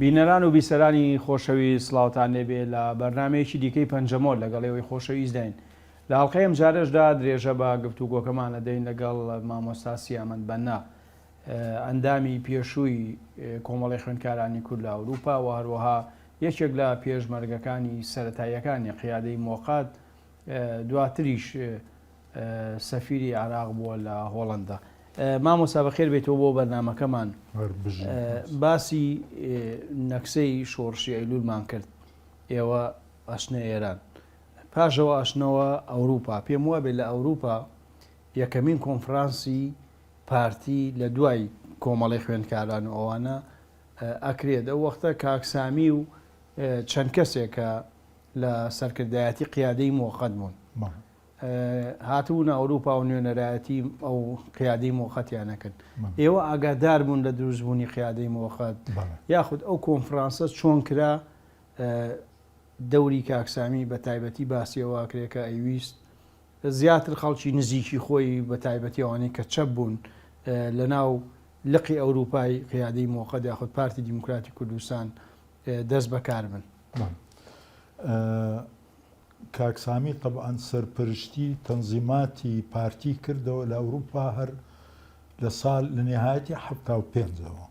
بینەران و بیسەرانی خۆشەوی سڵاوتان لێبێ لە بەرنمەیەکی دیکەی پەنجەمۆل لەگەڵەوەی خۆشەویست داین لە هەڵقەی ئەم جارەشدا درێژە بە گفتوگۆکەمان لەدەین لەگەڵ مامۆستا ئەمەند بەنا ئەندامی پێشووی کۆمەڵی خوێندکارانی کورد لە ئەوروپا و هەروەها یەکێک لە پێشمەرگەکانی سەرەتاییەکانی قیادەی مۆقات دواتریش سەفیری عراق بووە لە هۆڵەندا. مامۆستا بەخێر بێتەوە بۆ بەرنامەکەمان. باسی نەکسەی شۆڕشی ئەیلولمان کرد، ئێوە ئەشنە ئێران، پاشەوە ئەشنەوە ئەوروپا. پێم وابێت لە ئەوروپا یەکەمین کۆنفرانسی پارتی لە دوای کۆمەڵی خوێندکاران و ئەوانە ئەکرێت. ئەو وەختە کاکسامی و چەند کەسێکە لە سەرکردایەتی قیادەی مۆقەت بوون، هاتبوون ئەوروپا و نوێنەرایەتی ئەو قیادەی مۆقەتیانەکرد. ئێوە ئاگادار بوون لە دروستبوونی قیادەی مۆقەت یاخود ئەو کۆنفرانسە چۆن کرا دەوری کاکسامی بە تایبەتی باسیەوە کرێت کە ئەیویست زیاتر خەڵکی نزیکی خۆی بە تایبەتی ئەوانەی کە چەپ بوون لە ناو لقی ئەوروپای قیادەی مۆقەت یاخود پارتی دیموکراتی کوردستان دەست بەکار بن. کاکسامی طبعاً سەرپەرشتی تەنزیماتی پارتی کردەوە لە ئەوروپا هەر لە ساڵ لە نێهایەتی 75ەوە.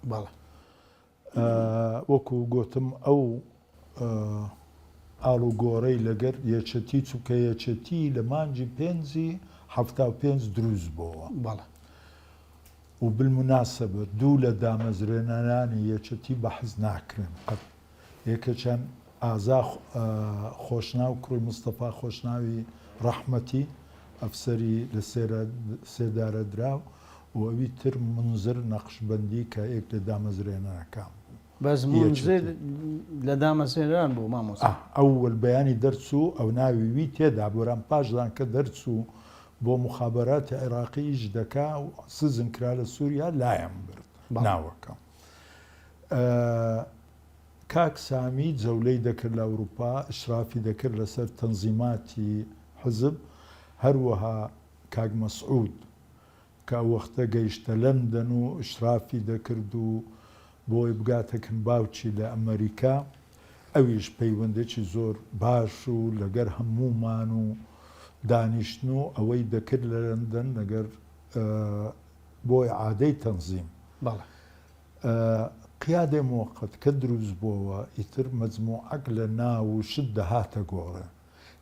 وەکو گوتم ئەو ئاڵوگۆڕەی لەگەر یەکێتی چووکە یەکێتی لە مانجی 5 دروست بووە. و بالمناسبە دوو لە دامەزرێنانانی یەکێتی بەحث ناکرێن قەت. یەکەچەند ئازا خۆشناو کوڕی مستەفا خۆشناوی ڕەحمەتی ئەفسەری لە سێدارە دراو و ئەوی تر منزر نەقشبەندی کە یەک لە دامەزرێنەکان بەس منزر لە دامەزرێنان بوو مامۆستا. ئەوەل بەیانی دەرچوو ئەو ناوی وی تێدا بۆران پاشدان کە دەرچوو بۆ مخابەراتی عێراقی ئیش دەکا و سزن کرا لە سووریا لایەن برد ناوەکە. کاکسامی جەولەی دەکرد لە ئەوروپا، ئشرافی دەکرد لەسەر تەنزیماتی حزب، هەروەها کاک مەسعود کە وەختە گەیشتە لەندەن و ئشرافی دەکرد و بۆی بگاتەکن باوچی لە ئەمریکا. ئەویش پەیوەندێکی زۆر باش و لەگەر هەمومان و دانیشتن و ئەوەی دەکرد لە لەندەن لەگەر بۆی عادەی تەنزیم. قیادەی مۆقەت کە دروست بووەوە ئیتر مەجموعەک لە ناو و شت دەهاتە گۆڕە،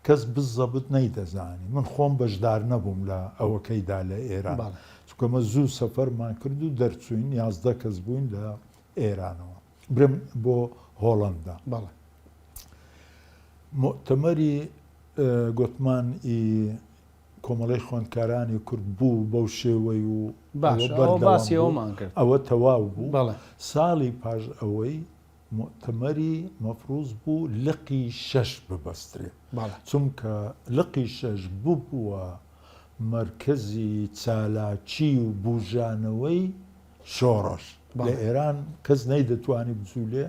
کەس بزەبت نەیدەزانی. من خۆم بەشدار نەبووم لە ئەوەکەیدا لە ئێران، چکەمە زوو سەفەرمان کرد و دەرچوین 11 کەس بووین لە ئێرانەوە برم بۆ هۆڵەندا. مؤتەمەری گوتمان کۆمەڵی خوێندکارانی کورد بوو بەو شێوەی و باسیەوەمان کرد. ئەوە تەواو بوو. ساڵی پاش ئەوەی مؤتەمەری مەفروض بوو لقی 6 ببەسترێت، چونکە لقی 6 بووە مرکزی چالاکی و بوژانەوەی شۆڕش لە ئێران. کەس نەیدەتوانی بچوولێ.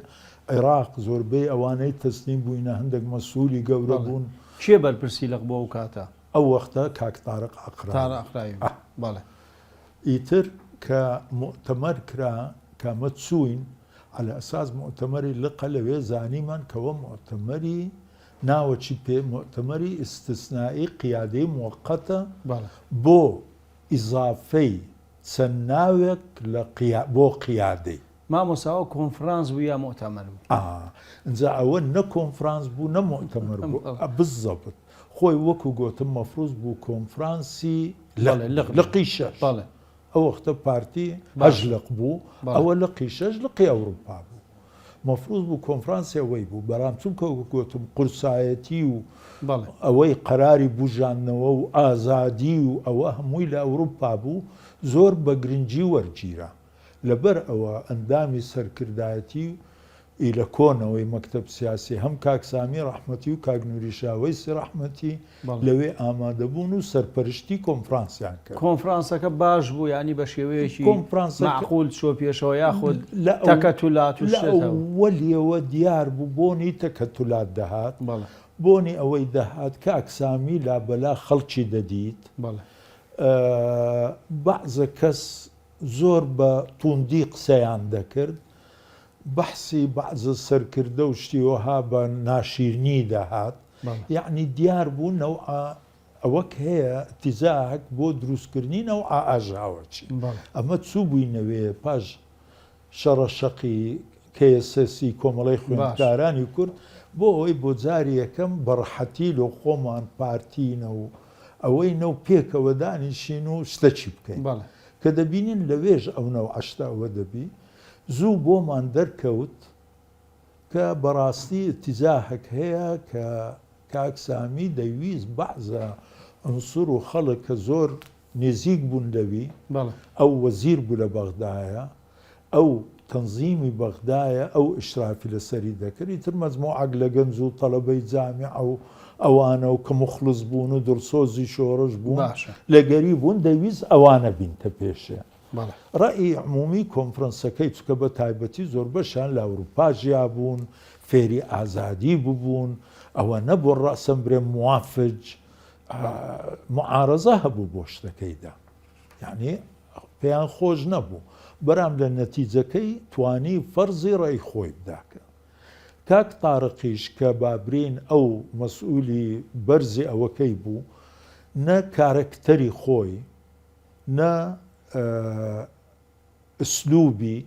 عێراق زۆربەی ئەوانەی تەسلیم بووینە هەندێک مەسئولی گەورە بوون. کێ بەرپرسی لەق بۆ ئەو کاتە؟ ئەو وەختە کاک تارق ئەقرایی. ئیتر کە مؤتەمەر کرا کامە چووین على ئەساس مؤتەمەری لقە لەوێ زانیمان کەوە مؤتەمەری ناوەچی پێ مؤتەمەری ئیستثنایی قیادەی موقەتە بۆ ئیزافەی چەند ناوێک بۆ قیادەی. مامۆساوە کۆنفرانس بوو یا مؤتەمەر بوو؟ ئەنجا ئەوە نە کۆنفرانس بوو نە مؤتەمەر بوو بزەبت. خۆی وەکو گوتم مەفروض بوو کۆنفرانسی لقی 6. ئەو وەختە پارتی هەژلق بوو، ئەوە لقی 6 لقی ئەوروپا بوو. مەفروض بوو کۆنفرانسی ئەوەی بوو بەرام چونکە گوتم قورسایەتی و ئەوەی قەراری بوژانەوە و ئازادی و ئەوە هەمووی لە ئەوروپا بوو زۆر بە گرنگی وەرگیرە. لەبەر ئەوە ئەندامی سەرکردایەتی لە کۆنەوەی مەکتەب سیاسی هەم کاکسامی ڕەحمەتی و کاک نووری شاوەیسی ڕەحمەتی لەوێ ئامادەبوون و سەرپەرشتی کۆنفرانسیان کرد. کۆنفرانسەکە باش بوو ینی بە شێوەیەکی معقول چۆ پێشەوە یاخود تەکەتولات و وەلیەوە دیار بوو بۆنی تەکەتولات دەهات، بۆنی ئەوەی دەهات کاکسامی لابەلا خەڵکی دەدیت. بەعزە کەس زۆر بە توندی قسەیان دەکرد بەحسی بەعزە سەرکردە و شتیوەها بە ناشیرنی داهات یعنی دیار بوو نەوع ئەوەک هەیە تیزاک بۆ دروستکردنی نەوع ئاژاوەچی ئەمە چوو بووینەوێ پاش شەڕە شەقی کێسەسی کۆمەڵی خوێندکارانی کورد بۆ ئەوەی بۆ جاری یەکەم بەڕەحەتی لە خۆمان پارتینە و ئەوەی نەو پێکەوە دانیشین و شتەچی بکەین کە دەبینین لەوێژ ئەو نەو عەشتاوە دەبی زوو بۆمان دەرکەوت کە بەڕاستی ئتیزاحێک هەیە کە کاک سامی دەیویست بەعزە ئەنسوور و خەڵک کە زۆر نێزیک بوون دەوی ئەو وەزیر بوو لە بەغدایە ئەو تەنزیمی بەغدایە ئەو ئشرافی لەسەری دەکردی تر مەجموعەک لە گەنج و تەڵەبەی جامیع و ئەوانە و کە مخلص بوون و دڵسۆزی شۆڕش بوون لەگەری بوون دەویست ئەوانە بینتە پێشێ ڕەئی عمومی کۆنفرەنسەکەی چکە بە تایبەتی زۆر بەشان لە ئەوروپا ژیا بوون فێری ئازادی ببوون ئەوە نەبوو ڕەسەمبرێ موافج معارەزە هەبوو بۆ شتەکەیدا یعنی پێیان خۆش نەبوو بەرام لە نەتیجەکەی توانی فەرزی ڕێی خۆی بداکە کاک تارقیش کە بابرین ئەو مەسئولی بەرزی ئەوەکەی بوو نە کارکتەری خۆی نە ئسلوبی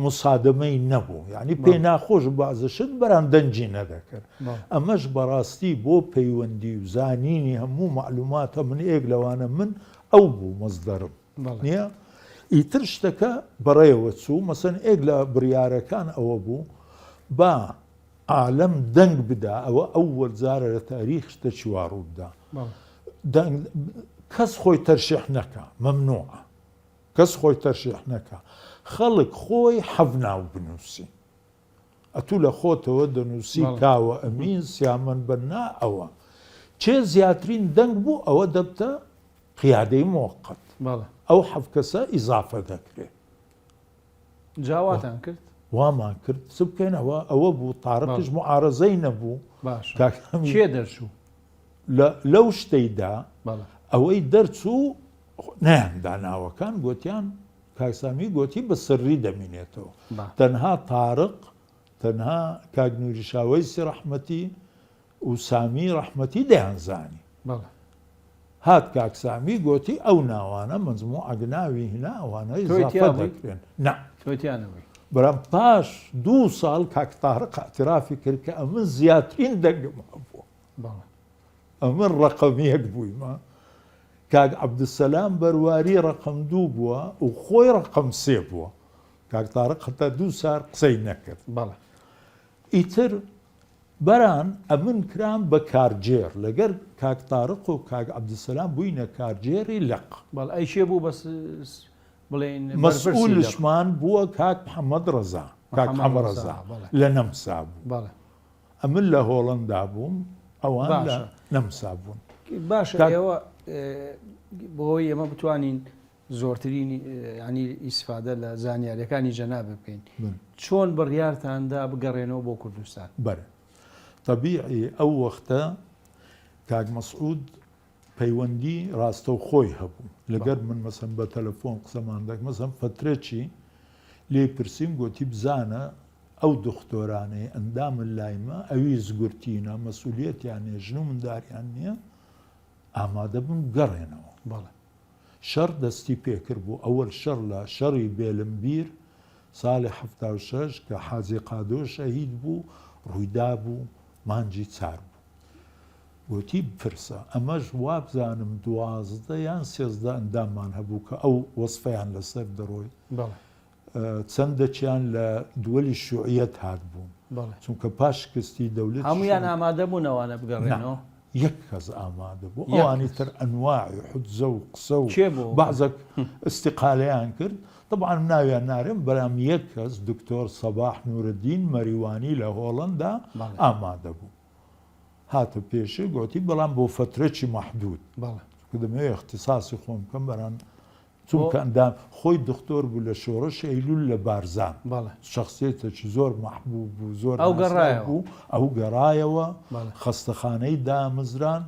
مسادەمەی نەبوو یعنی پێی ناخۆش بازەشت بەران دەنجی نەدەکرد ئەمەش بەڕاستی بۆ پەیوەندی و زانینی هەموو معلوماتە من ئێک لەوانە من ئەو بوو مەزدەرم نییە ئیتر شتەکە بەڕێوە چوو مەسەن ئێک لە بڕیارەکان ئەوە بوو با عالەم دەنگ بدا ئەوە ئەو وەرجارە لە تاریخ شتە چوارڕوو بدا کەس خۆی تەرشیح نەکە مەمنوعە کەس خۆی تەرشیح نەکە خەڵک خۆی حەڤناو بنووسی ئەتوو لە خۆتەوە دەنووسی کاوە ئەمین سیامەن بەرنا ئەوە چێ زیاترین دەنگ بوو ئەوە دەبتە قیادەی موقت ئەو حەف کەسە ئیزافە دەکرێت جاواتان کرد وامان کرد چ بکەینەوە ئەوە بوو تارقش معارەزەی نەبوو چێ دەرچوو لەو شتەیدا ئەوەی دەرچوو نەیاندا ناوەکان گوتیان کاکسامی گوتی بە سری دەمینێتەوە تەنها تارق تەنها کاک نوریشاوەیسی ڕەحمەتی و سامی ڕەحمەتی دەیانزانی هات کاکسامی گوتی ئەو ناوانە مەجموعەک ناوی هینا ئەوانە ئیزافە دەکرێن بەرام پاش 2 ساڵ کاک تارق ئاعترافی کرد کە ئەمن زیاترین دەنگم هەبووە ئەمن ڕەقەمیەک بوویمە کاک عەبدولسەلام بەرواری ڕەقەم 2 بووە و خۆی ڕەقەم 3 بووە کاک تارق هەتا 2 سار قسەی نەکرد ئیتر بەران ئەمن کرام بە کارجێر لەگەر کاک تارق و کاک عەبدولسەلام بووینە کارجێری لەق ئەیشێ بوو بەس بڵێن مەسئولشمان بووە کاک محەممەد ڕەزا کاک محەممەد ڕەزا لە نەمسا بوو ئەمن لە هۆڵەندا بووم ئەوان لە نەمسا بوون باشە ئێوە بۆی ئێمە بتوانین زۆرترین ینی ئیسفادە لە زانیاریەکانی جەناب بکەین چۆن بڕیارتاندا بگەڕێنەوە بۆ کوردستان بەرە طبیعی ئەو وەختە کاک مەسعود پەیوەندی ڕاستە و خۆی هەبوو لەگەر من مەسەن بە تەلەفۆن قسەمان دەک مەسەن فترێکی لێ پرسیم گوتی بزانە ئەو دختۆرانەی ئەندامن لایمە ئەوی زگورتینە مەسئولیەتیان ژن و منداریان نییە ئامادە بن گەڕێنەوە شەڕ دەستی پێکرد بوو ئەوەل شەڕ لە شەڕی بێلمبیر ساڵی 76 کە حاجی قادۆ شەهید بوو ڕوویدا بوو مانجی چار بوو گوتی بپرسە ئەمەش وابزانم 12 یان 13 ئەنداممان هەبوو کە ئەو وەسفەیان لەسەر دەڕۆی چەندەکیان لە دووەلی شوعیەت هات بوون چونکە پاش شکستی دەولەت هەمویان ئامادە بوونەوانە بگەڕێنەوە یەک کەس ئامادە بوو ئەوانی تر ئەنواعی حجزە و قسە و بەعزێک ئستیقالەیان کرد طبعا ناویان نارێم بەرام یەک کەس دکتۆر سەباح نورەدین مەریوانی لە هۆڵەندا ئامادە بوو هاتە پێشی گوتی بەڵام بۆ فترێکی مەحدود دەمەوێت اختصاصی خۆم بکەم بەران چونکە ئەندام خۆی دکتۆر بوو لە شۆڕش ئەیلول لە بارزان شخصیتێکی زۆر مەحبوب بوو زۆر ئەو گەڕایەوە ئەو گەڕایەوە خەستەخانەی دامزران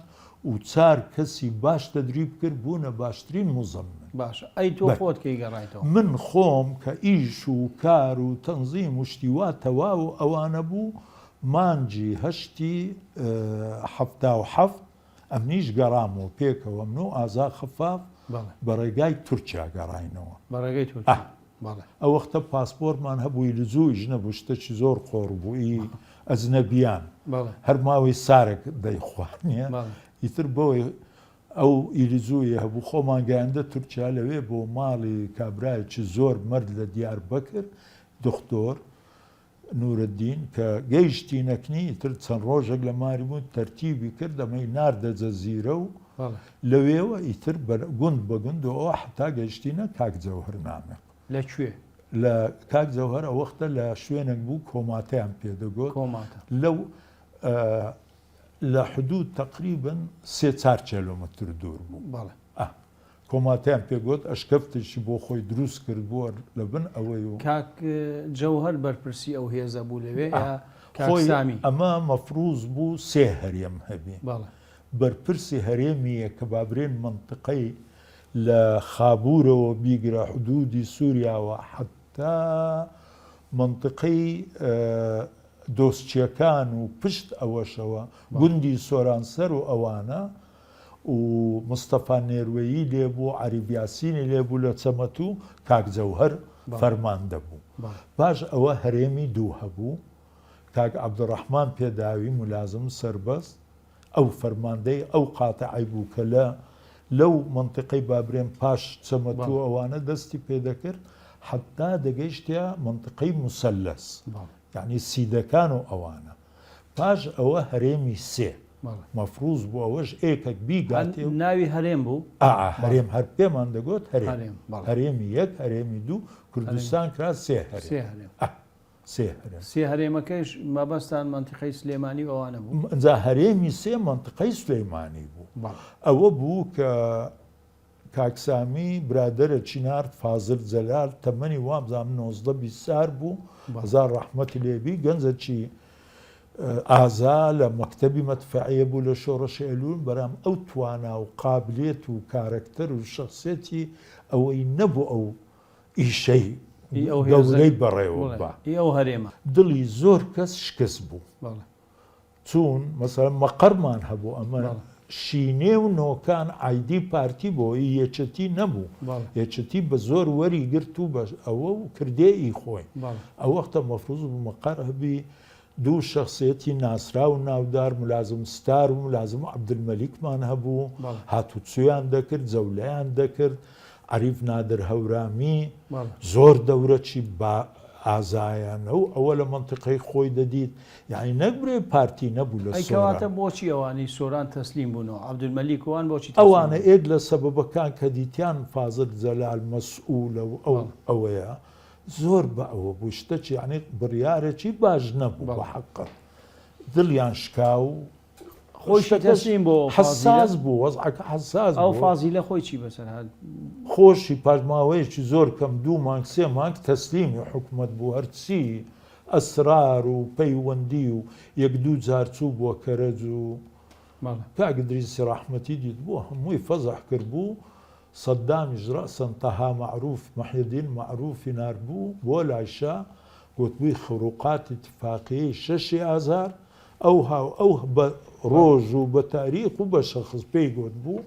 و چار کەسی باش تەدریب کرد بوونە باشترین مزەمن. باشە ئەی تۆ خۆت کەی گەڕایتەوە. من خۆم کە ئیش و کار و تەنزیم وشتیوا تەواو و ئەوانە بوو مانجی هەشتی 77 ئەمنیش گەڕام و پێکەوە من و ئازا خەفاف بە ڕێگای تورکیا گەڕاینەوە. بە ڕێگەی تورکیا. ئەو وەختە پاسپۆرتمان هەبووی لزوویش نەبوو شتێکی زۆر قۆڕ بووی ئەزنەبیان هەر ماوەی سارێک دەیخوانیە ئیتر بۆی ئەو ئیلیزوویە هەبوو خۆمان گەیاندە تورکیا لەوێ بۆ ماڵی کابرایەکی زۆر مرد لە دیار بەکر دکتۆر نورەدین کە گەیشتی نەکنی ئیتر چەند ڕۆژێک لە ماری بوون تەرتیبی کرد دەمەی ناردە جەزیرە و لەوێوە ئیتر گوند بە گوند و ئەوە حتا گەیشتینە کاک جەوهەر نامێک. لەکوێ؟ لە کاک جەوهەر ئەو وەختە لە شوێنێک بوو کۆماتەیان پێدەگوت لەو لە حدود تقریبن 3-4 کیلۆمەتر دوور بوو. کۆماتیان پێگوت ئەشکەفتێکی بۆ خۆی دروست کرد بووە لە بن ئەوەی و کاک جەوهەر بەرپرسی ئەو هێزە بوو لەوێ خۆی ئەمە مەفروض بوو 3 هەرێم هەبێ. بەرپرسی هەرێمیە کە بابرێن منطقەی لە خابوورەوە بیگرە حدودی سووریاوە حتا منطقەی دۆستچیەکان و پشت ئەوەشەوە گوندی سۆرانسەر و ئەوانە و مستەفا نێروەیی لێبوو عەریبیاسینی لێبوو لە چەمەت و کاک جەوهەر فەرماندە بوو. باش ئەوە هەرێمی دوو هەبوو کاک عەبدوڕەحمان پێداوی مولازم سەربەست ئەو فەرماندەی ئەو قاتعی بوو کە لەو منطقەی بابرێن پاش چەمەت و ئەوانە دەستی پێدەکرد حتا دەگەیشتە منطقەی موسەلەس یعنی سیدەکان و ئەوانە. پاش ئەوە هەرێمی 3 مەفروض بوو ئەوەش ئێکێک بیگاتێ ناوی هەرێم بوو هەرێم هەر پێمان دەگوت هەرێمی 1 هەرێمی 2 کوردستان کرا 3 هەرێم. سێ هەرێمەکەش مەبەستان منتیقەی سلێمانی ئەوانە بوو. ئەجا هەرێمی 3 منتیقەی سلێمانی بوو. ئەوە بوو کە کاکسامی برادرە چینارد فازل جەلال تەمەنی وابزانم 19 سال بوو هەزار ڕەحمەتی لێبی گەنجەکی ئازا لە مەکتەبی مەدفەعیە بوو لە شۆڕەشی ئەلوون بەرام ئەو توانا و قابلێت و کارکتەر و شخصێتی ئەوەی نەبوو ئەو ئیشەی گەورەی بەڕێوە ئەو هەرێمە دڵی زۆر کەس شکست بوو چوون مەسەڵەن مەقەرمان هەبوو ئەمە شینێ و نۆکان عیدی پارتی بۆ یەکێتی نەبوو یەکێتی بە زۆر وەری گرت و بە ئەوە و کردێئی خۆی ئەو وەختە مەفروض بوو مەقەر هەبی دوو شخصێتی ناسرا و ناودار ملازم ستار و ملازم عەبدولمەلیکمان هەبوو هاتوچویان دەکرد جەولەیان دەکرد عەریف نادر هەورامی زۆر دەورەکی با ئازایانە و ئەوە لە منتیقەی خۆی دەدیت یعنی نەکبرێ پارتی نەبوو لە کەواتە بۆچی ئەوانی سۆران تەسلیم بوونەوە عەبدولمەلیک وان بۆچی ئەوانە ئێک لە سەبەبەکان کە دیتیان فازل جەلال مەسئوولە و ئەوەیە زۆر بە ئەوە بوو شتێکی یعنی بڕیارێکی باش نەبوو بە حەقە دڵیان شکا و خۆی تەسلیم بۆ حساس بوو وەزعەکە حساس ئەو فازیلە خۆی چی بەسەر هات خۆشی پاژماوەیەکی زۆر کەم 2 مانگ 3 مانگ تەسلیمی حکومەت بوو هەرچی ئەسرار و پەیوەندی و 1-2 جار چوو بۆ کەرەج و کاک ئیدریسی ڕەحمەتی دیت بوو هەمووی فەزح کرد بوو سەدامیش ڕەسەن تەها مەعروف مەحیدین مەعروفی نار بوو بۆ لایشا گوتبووی خروقات اتفاقیەی 6 ئازار ئەو بە ڕۆژ و بە تاریخ و بە شەخص پێی گوت بوو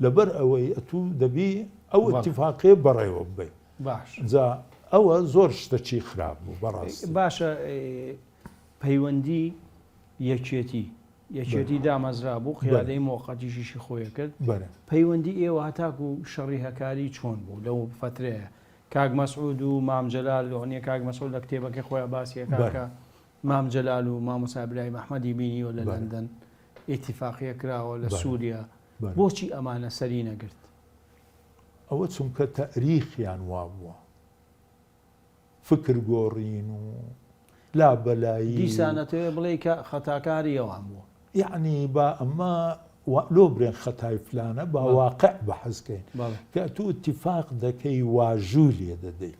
لەبەر ئەوەی ئەتوو دەبی ئەو اتفاقیە بەڕێوە بێ باش جا ئەوە زۆر شتەکی خراپ بوو بەڕاست باشە پەیوەندی یەکێتی دامەزرا بوو قیادەی مۆقەتیشی خۆیە کرد پەیوەندی ئێوە هەتاکو و شەڕی هەکاری چۆن بوو لەو فترەیە کاک مەسعود و مام جەلال لەوانەیە کاک مەسعود لە کتێبەکەی خۆیان باسیە کاکە مام جەلال و مامۆستا برای مەحمەدی بینیوە لە لەندەن ئیتیفاقیە کراوە لە سووریا بۆچی ئەمانە سەری نەگرت ئەوە چونکە تەریخیان وا بووە فکر گۆڕین و لا بەلایی دیسانەتەوێ بڵێ کە خەتاکاری ئەوان بووە یعنی با ئەمە لۆ برێن خەتای فلانە با واقع بەحەزکەین کە تو اتفاق دەکەی واژوو لێ دەدەی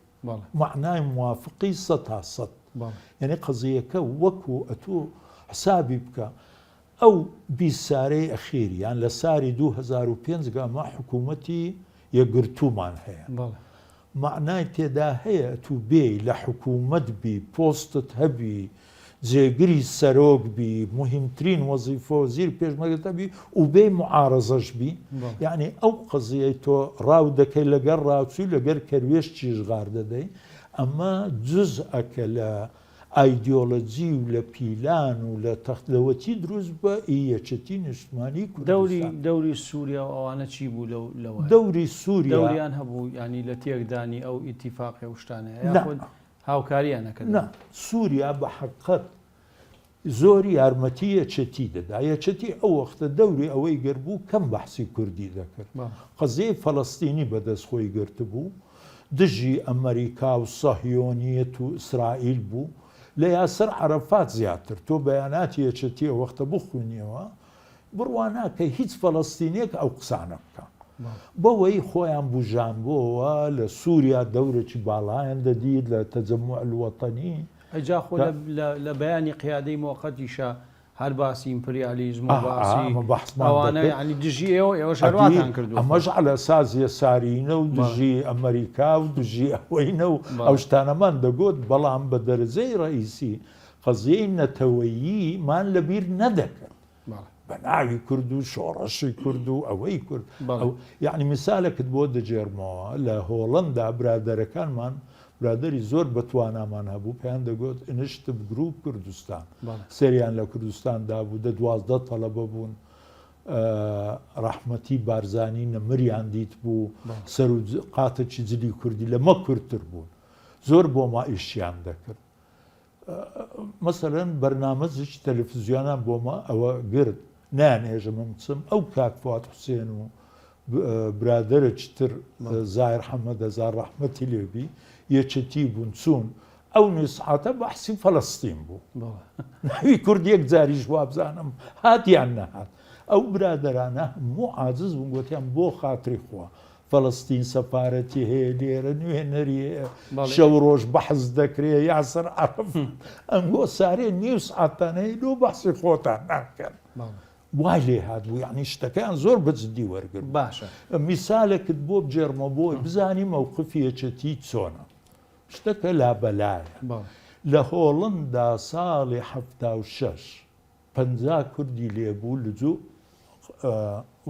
معنای موافقی 100 تا 100 یعنی قەزیەکە وەکو ئەتوو حسابی بکە ئەو 20 سارەی ئەخێریان لە ساری 2005 گاما حکوومەتی یەکگرتومان هەیە معنای تێدا هەیە تو بێ لە حکوومەت بی پۆستت هەبی جێگری سەرۆک بی مهمترین وەزیفە زیر پێشمەرگەتە بی و بێ معارەزەش بی یعنی ئەو قەزیەی تۆ ڕاو دەکەی لەگەر ڕاوچوی لەگەر کەروێش چیژغار دەدەی ئەمە جزئەکە لە ئایدۆلۆجی و لە پیلان و لە تەختلەوەتی دروست بە یەکێتی نیشتمانی دەوری سووریا و ئەوانە چی بوو لەوە دەوری سووریا دەوریان هەبوو ینی لە تێکدانی ئەو ئیتیفاقی شتانەیە هاوکاریان نەکرد سووریا بە حقیقت زۆری یارمەتی یەکێتی دەدا یەکێتی ئەو وەختە دەوری ئەوەی گەربوو کەم بەحسی کوردی دەکرد قەزەی فەڵەستینی بەدەستخۆی گرت بوو دژی ئەمریکا و سەهیۆنیەت و ئیسرائیل بوو لە یاسەر عەرەفات زیاتر تۆ بەیاناتی یەکێتی ئەو وەختە بخوێنیەوە بڕواناکە هیچ فەڵەستینێک ئەو قسانە بکە بەوەی خۆیان بژانبووەوە لە سووریا دەورێکی باڵایان دەدید لە تەجەموع الوەتەنی ئەجا خۆ لە بەیانی قیادەی مۆقەتیشە هەر باسی ئیمپریالیزم و باسیوانە ینی دژی ئێوە شەرواتان کردو ئەمەش عەلە سازیە سارینە و دژی ئەمریکا و دژی ئەوەینە و ئەو شتانەمان دەگوت بەڵام بە دەرەجەی ڕئیسی قەزیەی نەتەوەییمان لەبیر نەدەکرد بە ناوی کورد و شۆڕەشی کورد و ئەوەی کورد یعنی میسالێکت بۆ دەجێرمەوە لە هۆڵەندا برادەرەکانمان برادری زۆر بەتوانامان هەبوو پێیان دەگوت ئنشت بگرروپ کوردستان سریان لە کوردستاندا بوو 12 تەڵەبە بوون ڕەحمەتی بارزانی نەمریان دیت بوو سەر و قاتەکی جلی کوردی لەمە کورتتر بوون زۆر بۆ ما ئیشیان دەکرد مەسەرەن بەرنامەزیش تەلەڤیزیۆنان بۆمە ئەوە گرت نانێژەمە بچم ئەو کاک فواد حوسێن و برادرێکی تر زایر حەمەدەزار ڕەحمەتی لێبی یەکێتی بوون چوون ئەو نوێسعاتە بەحسی فەڵەستین بوو ناوی کورد یەک جاریش وابزانم هاتیان نەهات ئەو برادەرانە هەموو عاجز بوون گوتیان بۆ خاتری خوا فەڵەستین سەفارەتی هەیە لێرە نوێنەری شەو ڕۆژ بەحز دەکرێت یاسەر عەرەف ئەمگۆ سارێ نیو سعاتانەی دۆ بەحسی خۆتان ناکەن وای لێ هاتبوو یعنی شتەکەیان زۆر بەجددی وەرگرت باشە میسالێکت بۆ بجێرمە بۆی بزانی مەوقفی یەکێتی چۆنە شتەکە لابەلایە لە هۆڵندا ساڵی 76 50 کوردی لێبوو لەجوو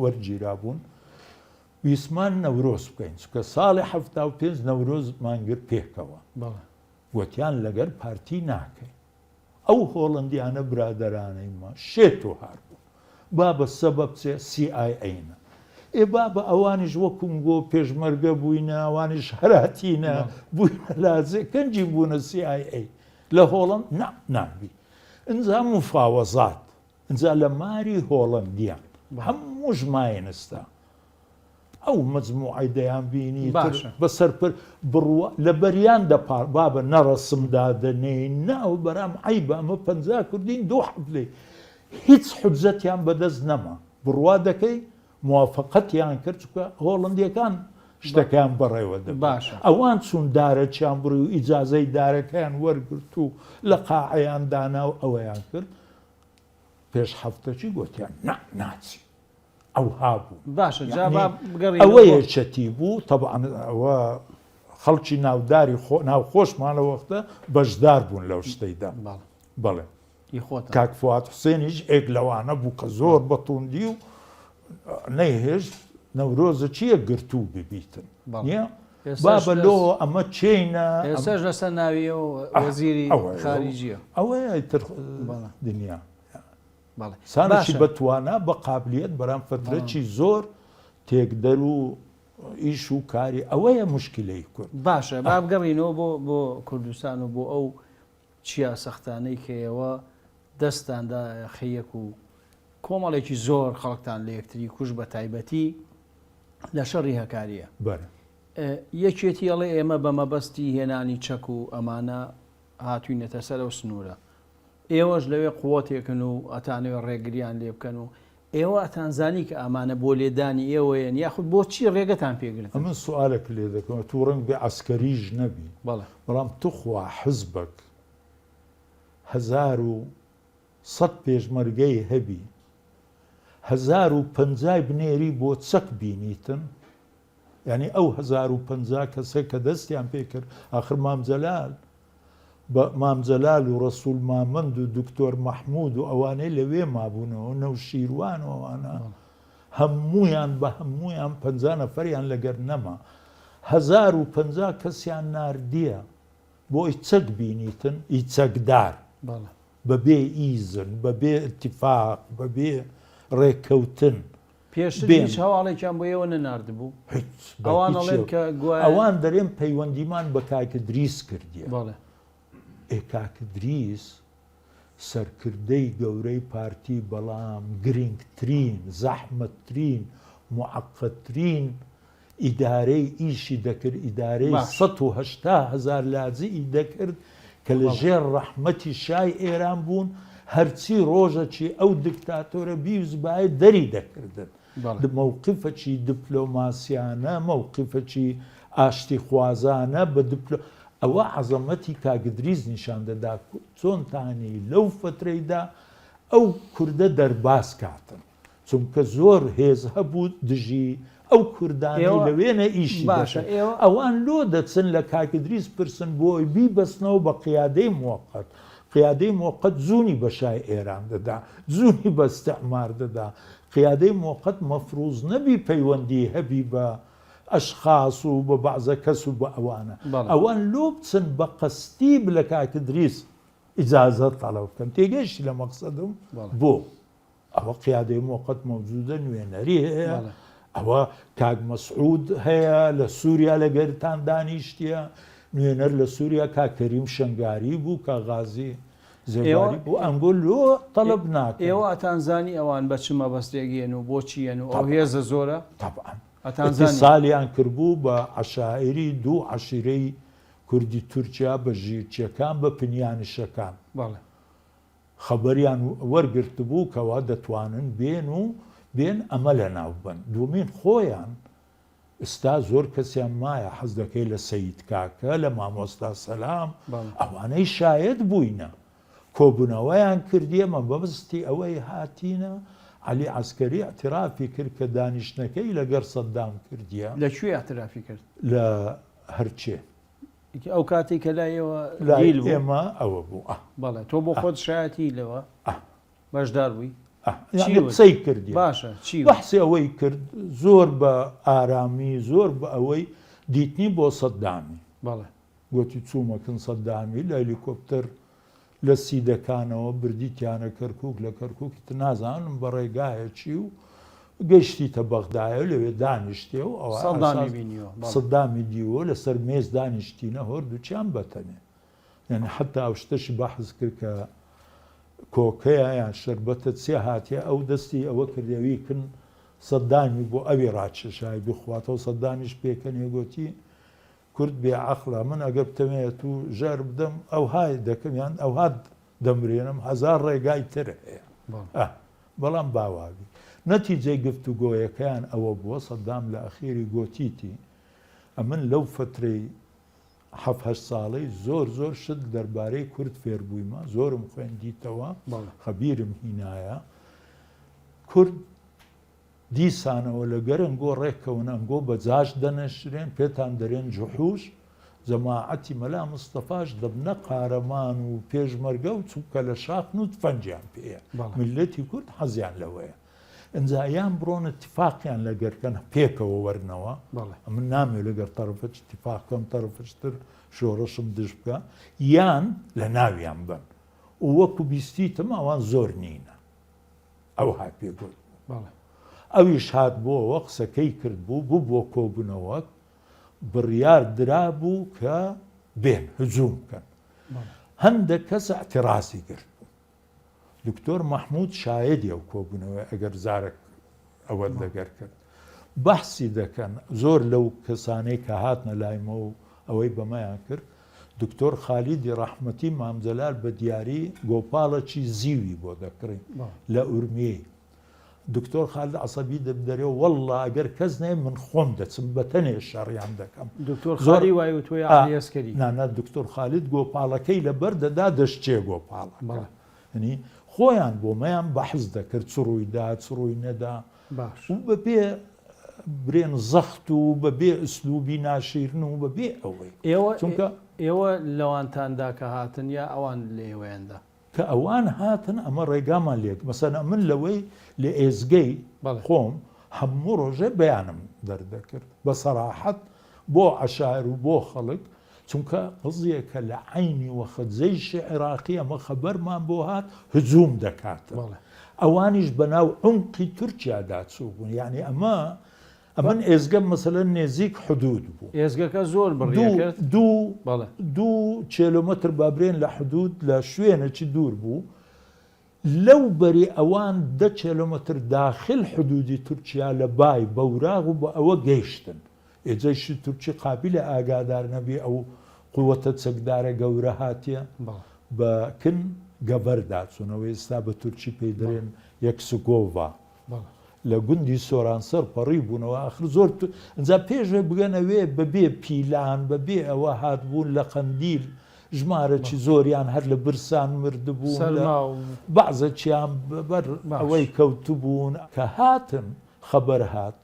وەرگیرابوون ویسمان نەورۆز بکەین چکە ساڵی 75 نەورۆز مانگر پێکەوە وتیان لەگەر پارتی ناکەین ئەو هۆڵندیانە برادەرانەی ما شێت و هار بوو با بە سەبەب چێ CIA-نە ئێ با بە ئەوانیش وەکوم گۆ پێشمەرگە بووینە ئەوانیش هەراتینە بووینە لازێ کەنجی بوونە CIA لە هۆڵند نابی ئەنجا مفاوەزات ئەنجا لە ماری هۆڵندیان هەموو ژمایەنستا ئەو مەجموعەی دەیان بینی بەسەر بڕوە لە بەریان دەپار بابە نەڕەسمدا دەنێ ناو بەرام عیبە ئەمە 50 کوردین دۆ حەفلێ هیچ حجەتیان بەدەست نەما بڕوا دەکەی موافقەتیان کرد چکە هۆڵندیەکان شتەکان بەڕێوە دەباش ئەوان چون دارەچیان بڕی و ئیجازەی دارەکەیان وەرگرت و لە قاعەیان دانا و ئەوەیان کرد پێش هەفتەی گوتیان ناچی ئەو هابوو باشە ئەوە یەکێتی بوو طبعاً ئەوە خەڵکی ناوداری ناوخۆشمان لە وەختە بەشدار بوون لەو شتەیدا بەڵێ کاک فواد حوسێنیش ئێک لەوانە بوو کە زۆر بەتوندی و نەیهێش نەورۆزە چییە گرتوو ببیتن بابە لۆ ئەمە چینە ئێستاش لەسەر ناویە و وەزیری خارجیە ئەوەیە تر دنیا سانشی بەتوانە بە قابلیت بەرام فترەی زۆر تێکدەر و ئیش و کاری ئەوەیە مشکلەی کورد باشە با بگەڕینەوە بۆ کوردستان و بۆ ئەو چیا سەختانەی کەیەوە دەستاندا خەیەک و کۆمەڵێکی زۆر خەڵکتان لە یەکتری کوش بە تایبەتی لە شەڕی هەکاریە یەکێتی ئەڵێ ئێمە بە مەبەستی هێنانی چەک و ئەمانە هاتووینەتە سەر و سنوورە ئێوەش لەوێ قووەتێکن و ئەتانەوێ ڕێگریان لێ بکەن و ئێوە ئەتانزانی کە ئەمانە بۆ لێدانی ئێوەیەن یاخود بۆچی ڕێگەتان پێگرن ئەمە سوالێک لێ دەکەم تو ڕەنگ بێ عسکەریش نەبی بەڵام توخوا حزبك 1100 پێشمەرگەی هەبی 1050 بنێری بۆ چەک بینیتن، یعنی ئەو 1050 کەسێک کە دەستیان پێ کرد ئاخر مامجەلال و ڕەسوول مامەند و دکتۆر مەحموود و ئەوانەی لەوێ مابوونەوە نەوشیروان و ئەوانە هەموویان بە هەموویان 50 نەفەریان لەگەر نەما 1050 کەسیان ناردیە بۆی چەک بینیتن ئی چەکدار بەبێ ئیزن بەبێ ئتیفاق بەبێ ڕێککەوتن پێشتر هیچ هەواڵێکیان بۆ ئێوە نەنارد بوو ئەوان دەرێن پەیوەندیمان بە کاکە دریس کردیە کاکە دریس سەرکردەی گەورەی پارتی بەڵام گرنگترین زەحمەتترین معەقەدترین ئیدارەی ئیشی دەکرد ئیدارەی 180,000 لاجئی دەکرد کە لە ژێر ڕەحمەتی شای ئێران بوون هەرچی ڕۆژەکی ئەو دکتاتۆرە بیوزبایە دەری دەکردن مووقفەکی دیپلۆماسیانە مووقفەکی ئاشتی خوازانە بە ئەوە عەزەمەتی کاگدریز نیشان دەدا چۆنتانی لەو فترەیدا ئەو کوردە دەرباز کاتن چونکە زۆر هێز هەبوو دژی ئەو کوردانی لەوێنە ئیشی باشە ئەوان لۆ دەچن لە کاکدریز پرسن بۆی بیبەستنەوە بە قیادەی موقت قیادەی موقت زوونی بە شای ئێران دەدا زوونی بە ئستعمار دەدا قیادەی موقت مەفروض نەبی پەیوەندی هەبی بە ئەشخاص و بە بەعزە کەس و بە ئەوانە ئەوان لۆ بچن بە قەستیب لە کاکدریز ئیجازەت تەڵەب بکەن تێگەیشتی لە مەقسەدم بۆ ئەوە قیادەی موقت مەوجودە نوێنەری هەیە ئەوە کاک مەسعود هەیە لە سووریا لەگەرتان دانیشتیە نوێنەر لە سووریا کاکەریم شەنگاری بوو کە غازی زێواری بوو ئەنگۆ لۆ تەڵەب ناکەن ئێوە ئەتانزانی ئەوان بە چ مەبەستێگەن و بۆچیەن و ئەو هێزە زۆرە سالیان کردبوو بە عەشائیری دوو عەشیرەی کوردی تورکیا بە ژیرچیەکان بە پنیانشەکان خەبەریان وەرگرت بوو کەوا دەتوانن بێن ئەمە لە ناو بن دومین خۆیان ئستا زۆر کەسیان مایە حەز دەکەی لە سەید کاکە لە مامۆستا سەلام ئەوانەی شاید بووینە کۆبوونەوەیان کردیە مەبەستی ئەوەی هاتینە عەلی عەسکەری ئەترافی کرد کە دانیشتنەکەی لەگەر سەددام کردیە لەکوێ ئەترافی کرد لە هەرچێ ئەو کاتێک کە لایەوە ئێمە ئەوە بوو بەڵێ تۆ بۆ خۆت شایەتی لەوە بەشدار بووی قسەی کردی باشە چی بەحسی ئەوەی کرد زۆر بە ئارامی زۆر بە ئەوەی دیتنی بۆ سەددامی بەڵێ گوتی چوومەکن سەددامی لە هەلیکۆپتەر لە سیدەکانەوە بردیتیانە کەرکووک لە کەرکووکیت نازانم بە ڕێگایەکی و گەشتیتە بەغدایە لەوێ دانیشتێ و ئەوە سەددامی دیوە لەسەر مێز دانیشتینە هەردووچیان بەتەنێ یعنی حتا ئەو شتەشی بەحث کرد کە کۆکەیە یان شەربەتە چێ هاتیە ئەو دەستی ئەوە کردێوی کن سەددامی بۆ ئەوی ڕاکێشایی بخواتەوە سەددامیش پێکەنێ گوتی کورد بێعەقڵە من ئەگەر بتەوێت و ژەر بدەم ئەو های دەکەم یان ئەو هات دەمرێنم 1000 ڕێگای تر هەیە بەڵام باواوی نەتیجەی گفتوگۆیەکەیان ئەوە بووە سەددام لە ئەخیری گۆتیتی ئەمن لەو فترەی 7 ساڵەی زۆر شت دەربارەی کورد فێربوویمە زۆرم خوێندیتەوە خەبیرم هینایە کورد دیسانەوە لە گەرنگۆ ڕێککەون ئەنگۆ بەجاش دەنەشرێن پێتان دەرێن جوحوش جەماعەتی مەلا مستەفاش دەبنە قارەمان و پێشمەرگە و چووکە لە شاخن و تفەنجیان پێەیە میلەتی کورد حەزیان لەوەیە ئەنجایان بڕۆن اتفاقیان لەگەرکەن پێکەوە وەرنەوە من نامێ لەگەر تەرەفەت اتفاقکەم تەرەفشتر شۆڕەشم دش بکە یان لە ناویان بن و وەکو بیستیتم ئەوان زۆر نینە ئەو ها پێگوت ئەویش هات بۆەوە قسەکەی کرد بوو بۆ کۆبوونەوە بڕیار درابوو کە بێن هجووم بکەن هەندێک کەس ئەتیڕاسی کرد دکتۆر مەحموود شایدی ئەو کۆبوونەوە ئەگەر زارێک ئەوە دەگەر کرد بەحسی دەکەن زۆر لەو کەسانەی کە هاتنە لایمە و ئەوەی بەمەیان کرد دکتۆر خالیدی ڕەحمەتی مامجەلال بە دیاری گۆپاڵەکی زیوی بۆ دەکڕین لە ئورمیەی دکتۆر خالد عەسەبی دەبدەرێ وەڵڵا ئەگەر کەس نێ من خۆم دەچم بەتەنێ شەڕیان دەکەم دکتۆر خالی وای و تۆی ئالیەسکەری نانە دکتۆر خالید گۆپاڵەکەی لەبەر دەدا دەشتێ گۆپاڵە ینی خۆیان بۆ مەیان بەحز دەکرد چڕوویدا چڕووی نەدا باش و بەبێ برێن زەخت و بەبێ ئوسلوبی ناشیرن و بەبێ ئەوەی چونکە ئێوە لەوانتاندا کە هاتن یا ئەوان لە ئێوەیاندا کە ئەوان هاتن ئەمە ڕێگامان لێک مەسەلا من لەوەی لە ئێزگەی خۆم هەموو ڕۆژێ بەیانم دەردەکرد بە سەراحەت بۆ عەشایر و بۆ خەڵک چونکە قزیەکە لە عینی وەخەجەیشی عێراقی ئەمە خەبەرمان بۆ هات هجووم دەکاتە ئەوانیش بەناو عمقی تورکیادا چوو بوون یعنی ئەمن ئێزگە مەسەلەن نێزیک حدود بوو ئێزگەکە زۆر بڕیەکرد دوو کیلۆمەتر بابرێن لە حدود لە شوێنێکی دوور بوو لەو بەری ئەوان 10 کیلۆمەتر داخل حدودی تورکیا لە بای بەوراغ و بە ئەوە گەیشتن ئێجەیشی تورکی قابلە ئاگادار نەبێ ئەو قووەتە چەکدارە گەورە هاتیە بە کن گەبەردا چوونەوە ئێستا بە تورکی پێی دەرێن یەکسگۆڤا لە گوندی سۆرانسەر پەڕی بوونەوە ئاخر زۆر ئەجا پێشێ بگەنەوێ بەبێ پیلان بەبێ ئەوە هاتبوون لە قەندیل ژمارەی زۆریان هەر لە برسان مردبوون بەعزەکیان بەر ئەوەی کەوتبوون کە هاتن خەبەر هات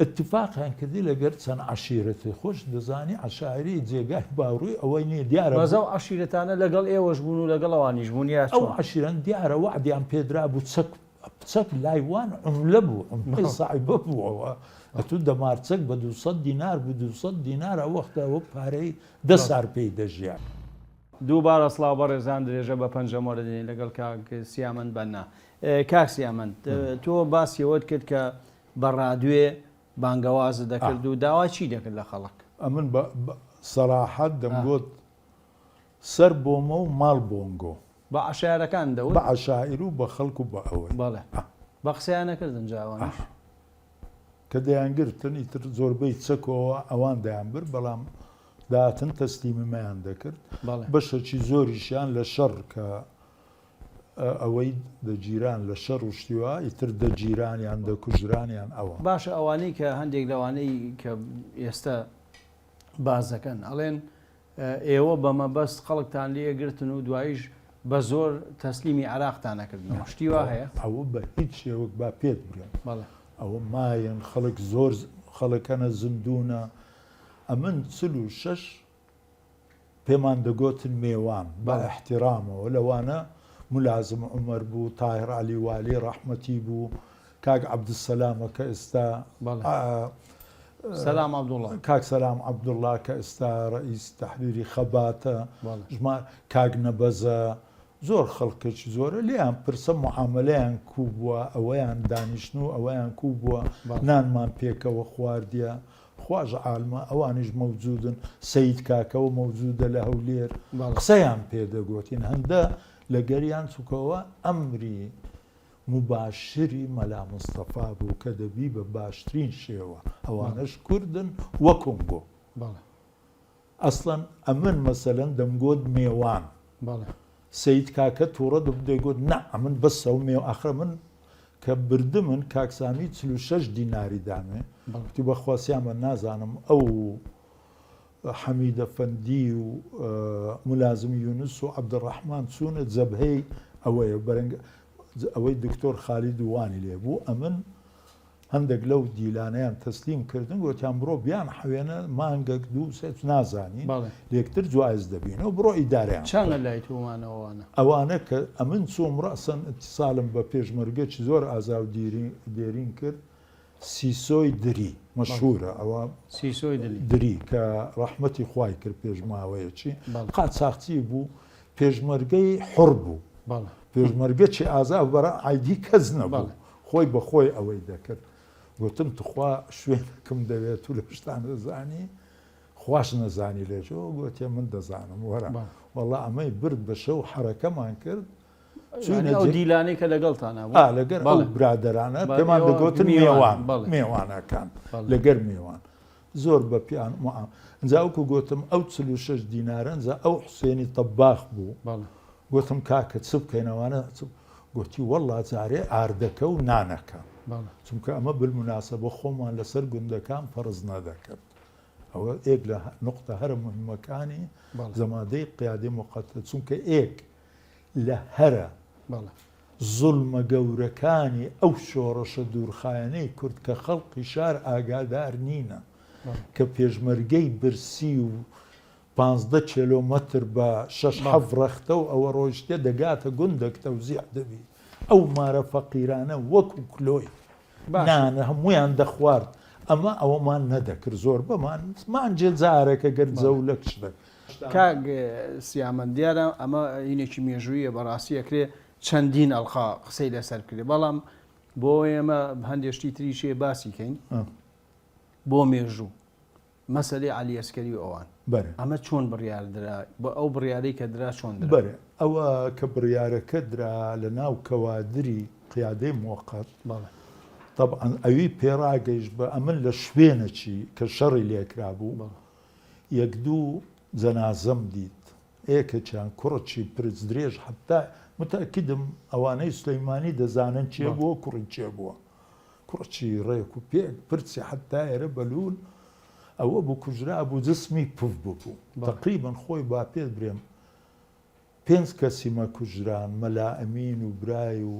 اتفاقیان کردی لەگەر چەند عەشیرەتی خۆش دەزانی عەشایری جێگای باوڕووی ئەوەی نییە دیارە بەزە و عەشیرەتانە لەگەڵ ئێوەش بوون و لەگەڵ ئەوانیش بوون یا ئەو عەشیرەن دیارە وعدیان پێدرا بوو چەک لایوان عملە بوو عملەی ساعیبە بووەوە ئەتوو دەمارچەک بە 200 دینار بوو 200 دینار ئەوەختەوە پارەی 10 سار پێی دەژیان دووبارە سڵاو بە ڕێزان درێژە بە پەنجەمۆرە دێنی لەگەڵ کاک سیامەند بەنا کاک سیامەند تۆ باسیەوەت کرد کە بە ڕادوێ بانگەوازە دەکرد و داوا چی دەکرد لە خەڵک ئەمن سەراحەت دەمگوت سەر بۆمە و ماڵ بۆنگۆ بە عەشایرەکان دەوت بە عەشایر و بە خەڵک و بە ئەوەی بەڵێ بە قسەیان نەکردن جاوانش کە دەیانگرتن ئیتر زۆربەی چەکەوە ئەوان دەیانبر بەڵام داهاتن تەسلیمیمەیان دەکرد بەشەکی زۆریشیان لە شەڕ کە ئەوەی دەگیران لە شەڕ و شتیوە ئیتر دەگیرانیان دەکوژرانیان ئەوە باشە ئەوانەی کە هەندێک لەوانەی کە ئێستا بازەکەن ئەڵێن ئێوە بەمەبەست خەڵکتان لێگرتن و دواییش بە زۆر تەسلیمی عراقتان نەکردنەوە شتیوا هەیە ئەوە بە هیچ شێوەک با پێت بگەن ئەوە مایەن خەڵک زۆر خەڵەکەنە زیندوونە ئەمن 46 پێمان دەگوتن میێوان بە احتیرامەوە لەوانە ملازم عمەر بوو تاهر عەلی والی ڕەحمەتی بوو کاک عەبدولسەلامە کە ئێستا سەلام عەبدوڵڵا کاک سەلام عەبدوڵڵا کە ئێستا ڕئیس تەحریری خەباتە کاک نەبەزە زۆر خەڵکێکی زۆرە لێیان پرسە معاملەیان کوو بووە ئەوەیان دانیشتن و ئەوەیان کوو بووە نانمان پێکەوە خواردیە خواژ عالمە ئەوانیش مەوجودن سەید کاکەوە مەوجودە لە هەولێر قسەیان پێدەگوتین هەندە لە گەریان چووکەوە ئەمری مباشری مەلا مستەفا بوو کە دەبی بە باشترین شێوە ئەوانش کوردن وە کۆنگۆ ئەسڵەن ئەمن مەسەلەن دەمگوت میێوان سەید کاکە تووڕە دەیگوت نا ئەمن بەسە و مێ ئاخر من کە بردمن کاکسامی 46 دیناری دامێ تی بەخواسیامە نازانم ئەو حەمیدە فەندی و ملازم یونس و عەبدوڕەحمان چوونە جەبهەی ئەوەیە بەرەنگ ئەوەی دکتۆر خالید وانی لێ بوو ئەمن هەندێک لەو دیلانیان تەسلیم کردن گوتیان بڕۆ بیان حەوێنە مانگەک دوو سێت نازانی لێکتر جوایز دەبینەوە بڕۆ ئیداریان چەندە لای تومانەوەوانە ئەوانە کە ئەمن چۆم ڕەسەن ئەتیساڵم بە پێشمەرگەی زۆر ئازا و دێرین کرد سیسۆی دری مەشهورە ئەوە سیسۆی دری کە ڕەحمەتی خوای کرد پێشماوەیەکی قات ساختی بوو پێشمەرگەی حڕ بوو پێشمەرگەی ئازا بەرە ئایدی کەس نەبوو خۆی بەخۆی ئەوەی دەکرد گوتم توخوا شوێنەکەم دەوێت و لە شتان دەزانی خوش نەزانی لێژەوە گوتێ من دەزانم وەرە وەڵا ئەمەی برد بە شەو حرەکەمان کرد دیلانەی کە لەگەڵتانە لەگەر ئەو برادرانە پێمان دەگوتن میێوان میێوانەکان لەگەر میێوان زۆر بە پیان ئەنجاوکو گوتم ئەو 46 دینارە ئەنجا ئەو حوسێنی تەباخ بوو گوتم کاکە چ بکەینەوانە گوتی وەڵا جارێ ئاردەکە و نانەکە چونکە ئەمە بالموناسەبە خۆمان لەسەر گوندەکان فەرز نەدەکرد ئەوە ئێک لە نقطە هەرە مهمەکانی زەمادەی قیادی موقەتە چونکە ئێک لە هەرە بەڵێ زوڵمە گەورەکانی ئەو شۆڕەشە دوورخایەنەی کورد کە خەڵقی شار ئاگادار نینە کە پێشمەرگەی برسی و 15 کیلۆمەتر بە 6 ڕەختە و ئەوە ڕۆژتێ دەگاتە گوندێک تەوزیع دەبی ئەو مارە فەقیرانە وەکو کلۆی نانە هەمویان دەخوارد ئەمە ئەوەمان نەدەکرد زۆر بەمان جێجارێکە گەر جەولەک شتێک کاک سیامەند دیارە ئەمە هینێکی مێژوویە بەڕاستی ئەکرێ چەندین ئەڵخا قسەی لەسەر کرێ بەڵام بۆ ئێمە هەندێشتی تریشێ باسی کەین بۆ مێژوو مەسەلەی عەلی ئەسکەری و ئەوان ئەمە چۆن بڕیاردرا بە ئەو بڕیارەی کە درا چۆن بەرە ئەوە کە بڕیارەکە درا لە ناو کەوادری قیادەی موقەت طبعاً ئەوی پێڕاگەیشت بە ئەمن لە شوێنەچی کە شەڕی لێکرا بوو یەک دوو جەنازەم دیت ئێکەچیان کوڕەچی پرچ درێژ حتا متأکدم ئەوانەی سلەیمانی دەزانن چێ بووە کوڕی چێ بووە کوڕچی ڕێک و پێک پرچی حتا ئێرە بەلول ئەوە بوو کوژرا بوو جسمی پف بوو تقریبا خۆی با پێت برێم 5 کەسیمە کوژران مەلا ئەمین و برای و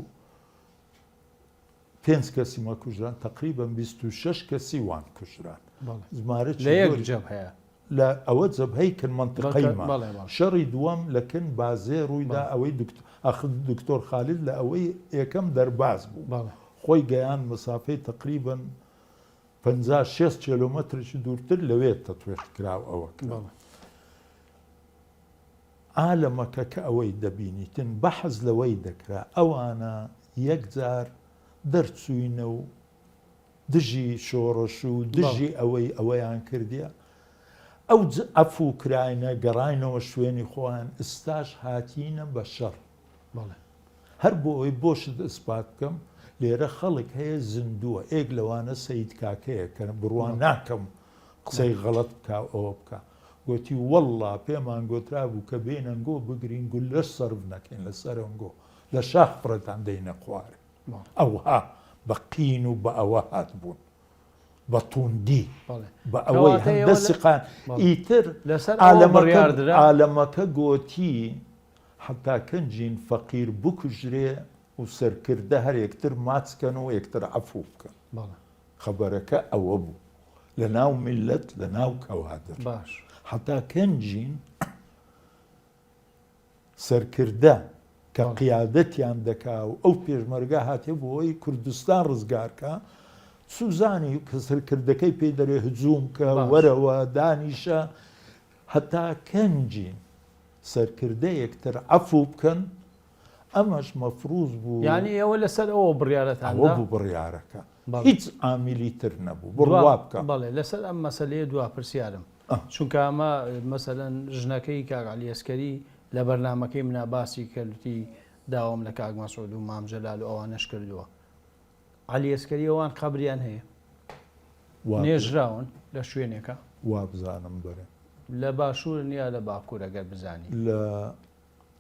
5 کەسیمە کوژران تقریبا 26 کەسی وان کوژران زمارە هەیە لە ئەوە جەبهەی کرد منتقەیمان شەڕی دووەم لەکن بازێ ڕوویدا ئەوەی دکتۆر خالید لە ئەوەی یەکەم دەرباز بوو خۆی گەیان مسافەی تقریبا 56 کیلۆمەترشی دوورتر لەوێت تەتوێق کراو ئەوە عالەمەکە کە ئەوەی دەبینیتن بەحەز لەوەی دەکرا ئەوانە یەکجار دەرچوینە و دژی شۆڕەش و دژی ئەوەیان کردیە ئەو ئەفوو کراینە گەڕاینەوە شوێنی خۆیان ئستاش هاتیینە بە شەڕ هەر بۆ ئەوی بۆشت ئسپات بکەم لێرە خەڵک هەیە زیندووە ئێک لەوانە سەید کاکەیە کە بڕوان ناکەم قسەی غەڵەت بکە ئەوە بکە گوتی وەڵڵا پێمان گۆترا بوو کە بێنەنگۆ بگرین گول لەش سەرف نەکەین لە سەرنگۆ لە شاخ پڕەتان دەینە خوارێ ئەوها بە قین و بە ئەوە هات بوون بە توندی بە ئەوەی هەندەسیقان ئیتر عالەمەکە گۆتی حتا کەنجین فەقیر بکوژرێ و سەرکردە هەر یەکتر ماچکەن و یەکتر عەفوو بکەن خەبەرەکە ئەوە بوو لە ناو میلەت لە ناو کەوادر حتا کەنجین سەرکردە کە قیادەتیان دەکا و ئەو پێشمەرگە هاتێ بۆەوەی کوردستان ڕزگارکە سوزانی کە سەرکردەکەی پێی دەرێ هجووم کە وەرەوە دانیشە هەتا کەنجین سەرکردە یەکتر عەفوو بکەن ئەمەش مەفروض بوو یعنی ئەوە لەسەر ئەوە بڕیارەتان بوو بڕیارەکە هیچ ئامیلی تر نەبوو بڕوا بکە بەڵێ لەسەر ئەم مەسەلەیە دوا پرسیارم چونکە ئەمە مەسەلەن ژنەکەی کاک عەلی ئەسکەری لە بەرنامەکەی منە باسی کردی داوام لە کاک مەسعود و مام جەلال و ئەوانەش کردووە عەلی ئەسکەری ئەوان قەبریان هەیە نێژراون لە شوێنێکە وا بزانم بەرێ لە باشوورن یا لە باکوور ئەگەر بزانی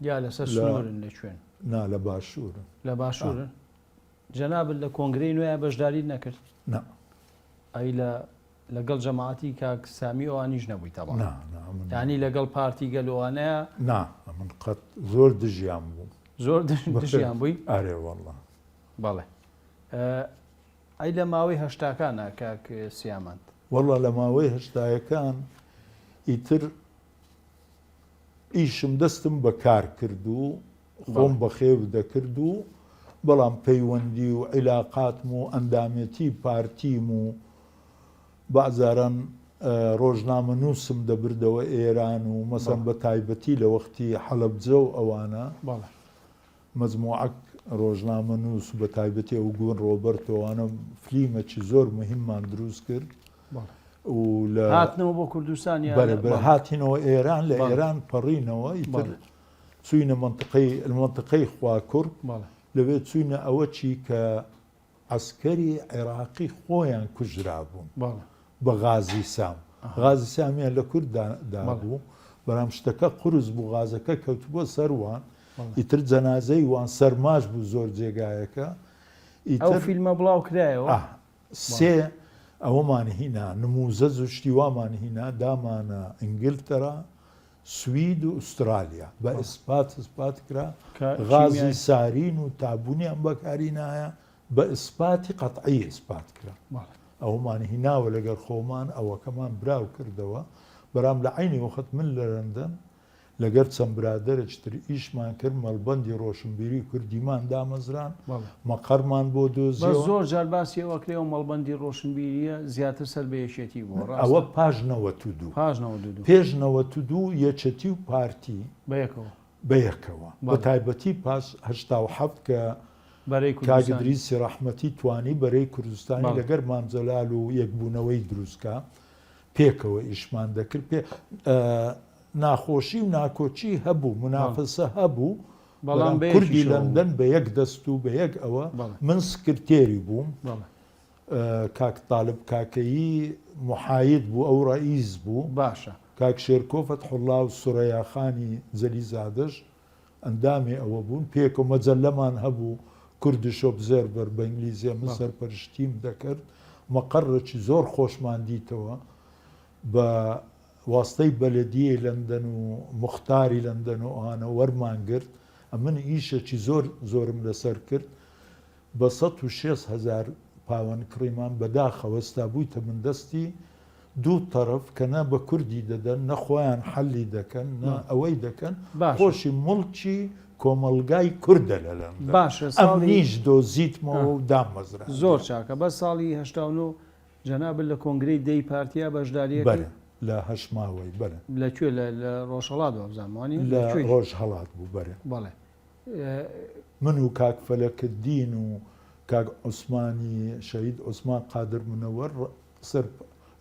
یا لەسەر سنوورن لە کوێن نا لە باشوورن لە باشوورن جەنابن لە کۆنگرەی نوێیە بەشداری نەکرد ئەی لەگەڵ جەماعەتی کاک سامی ئەوانیش نەبووی تەواو یانی لەگەڵ پارتی گەلوانەیە نا من قەت زۆر دژیان بوو زۆر دژیان بووی ئارێ وەڵڵا بەڵێ ئەی لە ماوەی هەشتاکانە کاک سیامەند وەڵڵا لە ماوەی هەشتایەکان ئیتر ئیشم دەستم بەکار کرد و خۆم بەخێو دەکرد و بەڵام پەیوەندی و عیلاقاتم و ئەندامەتی پارتیم و بەعزاران ڕۆژنامە نووسم دەبردەوە ئێران و مەسەن بە تایبەتی لە وەختی حەلەبجە و ئەوانە مەجموعەک ڕۆژنامە نووس بە تایبەتی ئەو گوون ڕۆبەرتەوانە فلیمەکی زۆر مهممان دروست کرد و لە هاتنەوە بۆ کوردستان بەرەبەر هاتینەوە ئێران لە ئێران پەڕینەوە ئیتر چوینە منطقەی خواکورد لەوێ چوینە ئەوە چی کە عەسکەری عێراقی خۆیان کوژرا بوون بە غازی سام غازی سامیان لە کورددا بوو بەرام شتەکە قورس بوو غازەکە کەوتبووە سەروان ئیتر جەنازەی وان سەرماش بوو زۆر جێگایەکە ئەو فیلمە بڵاو کرایەوە سێ ئەوەمان هینا نموزە زوشتی وامان هینا دامانە ئینگلتەرا سوید و ئوسترالیا بە ئیسپات کرا کە غازی کیمیای- سارین و تابوونیان بەکاری نایە بە ئیسپاتی قەتعی ئیسپات کرا بەڵێ. ئەومان هیناوە لەگەر خۆمان ئەوەکەمان براو کردەوە بەرام لە عینی وەخت من لە لەندەن لەگەر چەند برادرەتر ئیشمان کرد مەڵبەندی ڕۆشنبیری کوردیمان دامەزران بەڵێ. مەقەرمان بۆ بە دۆزیەوە زۆر جار باسی ئەوەکرێ و مەڵبەندی ڕۆشنبیریە زیاتر سەر بەیەکێتی بوو ئەوە پاژنەوە دوو پاژنەوە دوو پێشنەوە دوو یەکەتی و پارتی بەیەکەوە بەیەکەوە بە تایبەتی پاس هەشتا کە بەرەی کاگدریسی ڕەحمەتی توانی بەرەی کوردستانی بەڵێ. لەگەر مامزەلال و یەکبوونەوەی دروستکە پێکەوە ئیشمان دەکرد پێ ناخۆشی و ناکۆچی هەبوو منافسە هەبوو بەڵام کوردی لەندەن بە یەک دەست و بە یەک ئەوە بەڵێ. من سکرتێری بووم بەڵێ. کاک تاالب کاکەیی محاید بوو ئەو ڕئیز بوو باشە کاک شێرکۆفت حڵا و سورەیاخانی جەلی زادش ئەندامی ئەوە بوون پێکە مەجەلەمان هەبوو کوردش ئۆبزێرڤەر بە ئینگلیزیە من سەرپەرشتیم دەکرد مەقەڕێکی زۆر خۆشمان دیتەوە بە واستەی بەلەدیە لەندەن و مختاری لەندەن و ئەوانە وەرمان گرت من ئیشێکی زۆرم لەسەر کرد بە 16,000 پاوەند کڕیمان بەداخەوەستا بوویتە من دەستی دوو تەرەف کە نە بە کوردی دەدەن نەخۆیان حەلی دەکەن نە ئەوەی دەکەن خۆشی مڵکی کۆمەلگای کووردە لە لەندەن باشە ئەم نیش دۆزیتمەوە و دامەزرا زۆر چاکە بە ساڵی هەشتاون جەنابل لە کۆنگرەی دەی پارتیا بەشداریەکە لە هەشماوەی بەرە لەکوێ لە ڕۆژهەڵات بزانوانی لە ڕۆژ هەڵات بوو بەرە بەڵێ من و کاک فەلەکردین و کاک عوسمانی شەهید عوسمان قادر منەوەر سەر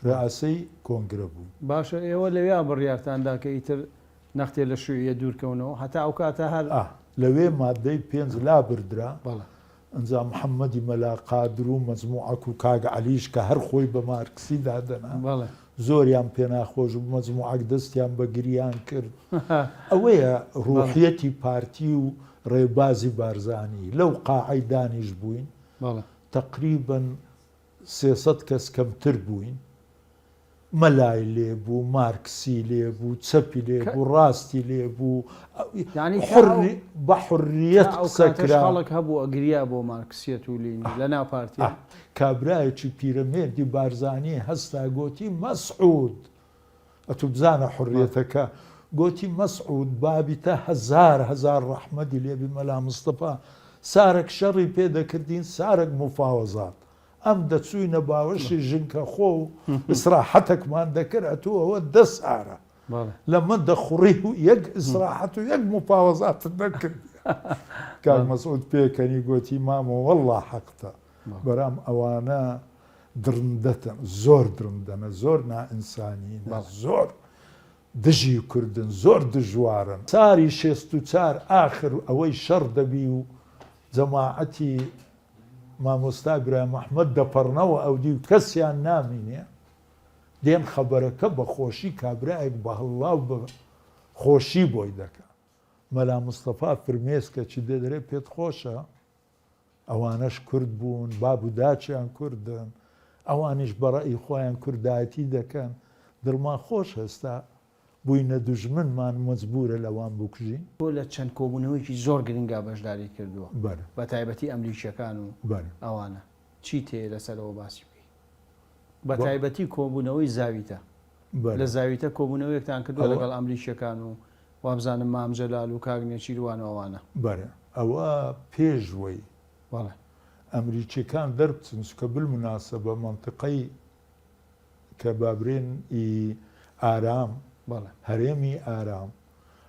ڕائاسەی کۆنگرە بوو باشە ئێوە لەوێ بڕیارتاندا کە ئیتر نەختێ لە شوێیە دوورکەونەوە هەتا ئەو کاتە هەر لەوێ مادەی 5 لا بردرا بەڵێ ئەنجا محەممەدی مەلا قادر و مەجموعەک و کاگ علیش کە هەر خۆی بە مارکسی دادەنا بەڵێ زۆریان پێناخۆش و مەجموعەک دەستیان بە گریان کرد ئەوەیە ڕوحەتی پارتی و ڕێبازی بارزانی لەو قاعەی دانیش بووین تقریبن 300 کەس کەمتر بووین مەلای لێبوو مارکسی لێبوو چەپی لێبوو ڕاستی لێبوو بە حڕیەت قسەکراڵک هەبوو ئەگریا بۆ مارکسیەت و لینی لە ناو پارتی کابرایەکی پیرەمێردی بارزانی هەستا گوتی مەسعود ئەتو بزانە حڕیەتەکە گوتی مەسعود بابیتە هەزار ڕەحمەدی لێبی مەلا مستەفا سارێک شەڕی پێدەکردین سارێک مفاوەزات ئەم دەچووینە باوەشی ژنکە خۆ و ئیسراحەتێکمان دەکرد ئەتو ئەوە 10 سارە لە من دەخوڕی و یەک ئیسراحەت و یەک مفاوەزات نەکرد کاک مەسعود پێکەنی گوتی مامەوە وەڵڵا حەقتە بەرام ئەوانە درندەتن زۆر درندەنە زۆر نائینسانینە زۆر دژی کوردن زۆر دژوارن ساری 64 ئاخر ئەوەی شەڕ دەبی و جەماعەتی مامۆستا برای مححمد دەپەڕنەوە ئەو دی و کەسیان نامینێ دێن خەبەرەکە بە خۆشی کابراایك بە هەڵاو بە خۆشی بۆی دەکە مەلا مستەفا فرمێسکە چی دەدرێت پێت خۆشە ئەوانەش کورد بوون باب و داچیان کوردن ئەوانیش بەڕێی خۆیان کوردایەتی دەکەن دڵمان خۆش هەستا بووینە دوژمنمان مەجبورە لەوان بکوژین بۆ لە چەند کۆبوونەوەیکی زۆر گرنگا بەشداری کردووە بە تایبەتی ئەمریکیەکان و ئەوانە چی تێ لەسەرەوە باسی بکەی بە تایبەتی کۆبوونەوەی زاویتە لە زاویتە کۆبوونەوەیەکتان کردووە لەگەڵ ئەمریکیەکان و وابزانم مامجەلال و کاگنێچیروان ئەوانە بەرە ئەوە پێشوەی ئەمریکیەکان دەربچن کە بالمناسبە منطقەی کە بابرێن ئارام هەرێمی ئارام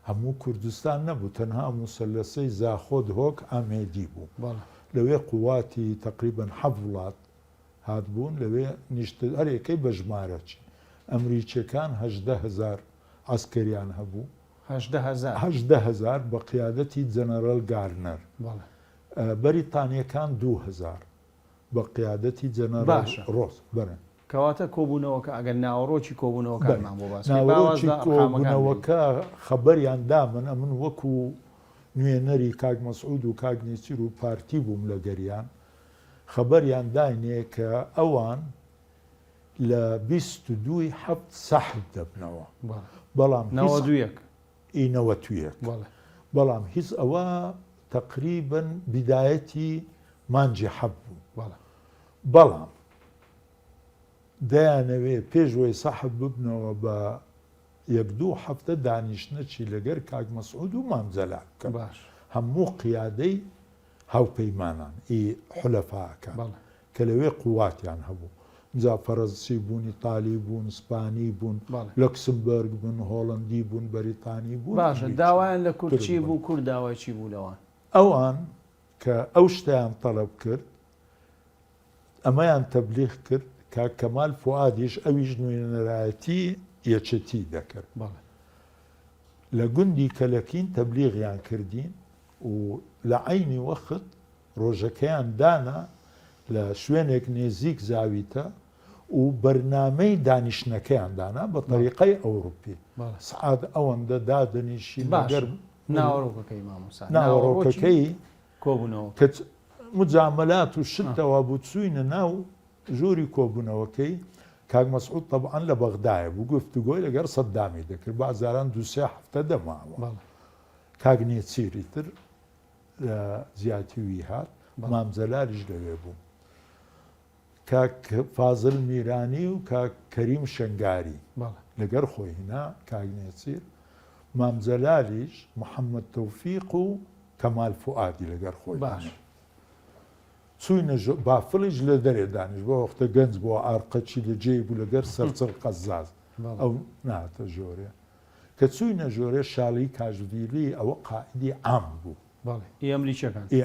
هەموو کوردستان نەبوو تەنها موسەلەسەی زاخۆد هۆک ئامێدی بوو لەوێ قوواتی تقریبن 7 وڵات هاتبوون لەوێ نیشتە هەرێکەی بە ژمارەچی ئەمریکیەکان 18,000 عسکەریان هەبوو 18,000 بە قیادەتی جەنەرال گارنەر بەریتانیەکان 2,000 بە قیادەتی جەنەرال ڕۆس بەرن کەواتە کۆبوونەوەکە ئەگەر ناوەڕۆکی کۆبوونەوەکانمان بۆ ناوەڕۆکی کۆبوونەوەکە خەبەریان دامن من وەکو نوێنەری کاک مەسعود و کاک نێچیر و پارتی بووم لە گەریان خەبەریان داینێ کە ئەوان لە 22 حەفت سەحب دەبنەوە بەڵام نەوەدوویەک ئینەوەتویەک بەڵام هیچ ئەوە تقریبن بدایەتی مانجی حەب بوو بەڵام دەیانەوێ پێشوەی سەحب ببنەوە بە 1-2 هەفتە دانیشتنەچی لەگەر کاک مەسعود و مامزەلات کە هەموو قیادەی هاوپەیمانان حولەفاکان کە لەوێ قوواتیان هەبوو جا فەرەنسی بوون، ئیتالی بوون، ئیسپانی بوون، لەکسمبەرگ بوون، هۆڵندی بوون، بەریتانی بوون. باشە داوایان لە کورچی بوو، کورد داوای چی بوو لەوان؟ ئەوان کە ئەو شتیان تەڵەب کرد ئەمەیان تەبلیغ کرد کاک کەمال فوادیش ئەویش نوێنەرایەتی یەکێتی دەکرد لە گوندی کەلەکین تەبلیغیان کردین و لە عینی وەخت ڕۆژەکەیان دانا لە شوێنێک نێزیک زاویتە و بەرنامەی دانیشتنەکەیان دانا بە طریقەی ئەوروپی سعاد ئەوەندە دادنیشی لەگەر ناوەڕۆکەکەی مامۆستا ناوەڕۆکەکەی کۆبوونەوە کە مجاملات و شتەوە بوو چووینە ناو ژووری کۆبوونەوەکەی کاک مەسعود طبعاً لە بەغدایە بوو گفتوگۆی لەگەر سەدامی دەکرد بازاران 2-3 هەفتە دەماوە کاک نێچیری تر زیاتی وی هات مامزەلاریش لەوێ بوو کاک فازل میرانی و کاک کەریم شەنگاری لەگەر خۆی هینا کاک نێچیر مامزەلاریش محەممەد تەوفیق و کەمال فوادی لەگەر خۆی باش چوینە بافڵیش لە دەرێ دانیش بۆ وەختە گەنج بۆ ئارقەچی لە جێ بوو لەگەر سەرچڕ قەزاز ئەو ناتە ژۆرێ کە چوینە ژۆرێ شاڵی کاژدیلی ئەوە قائیدی عام بوو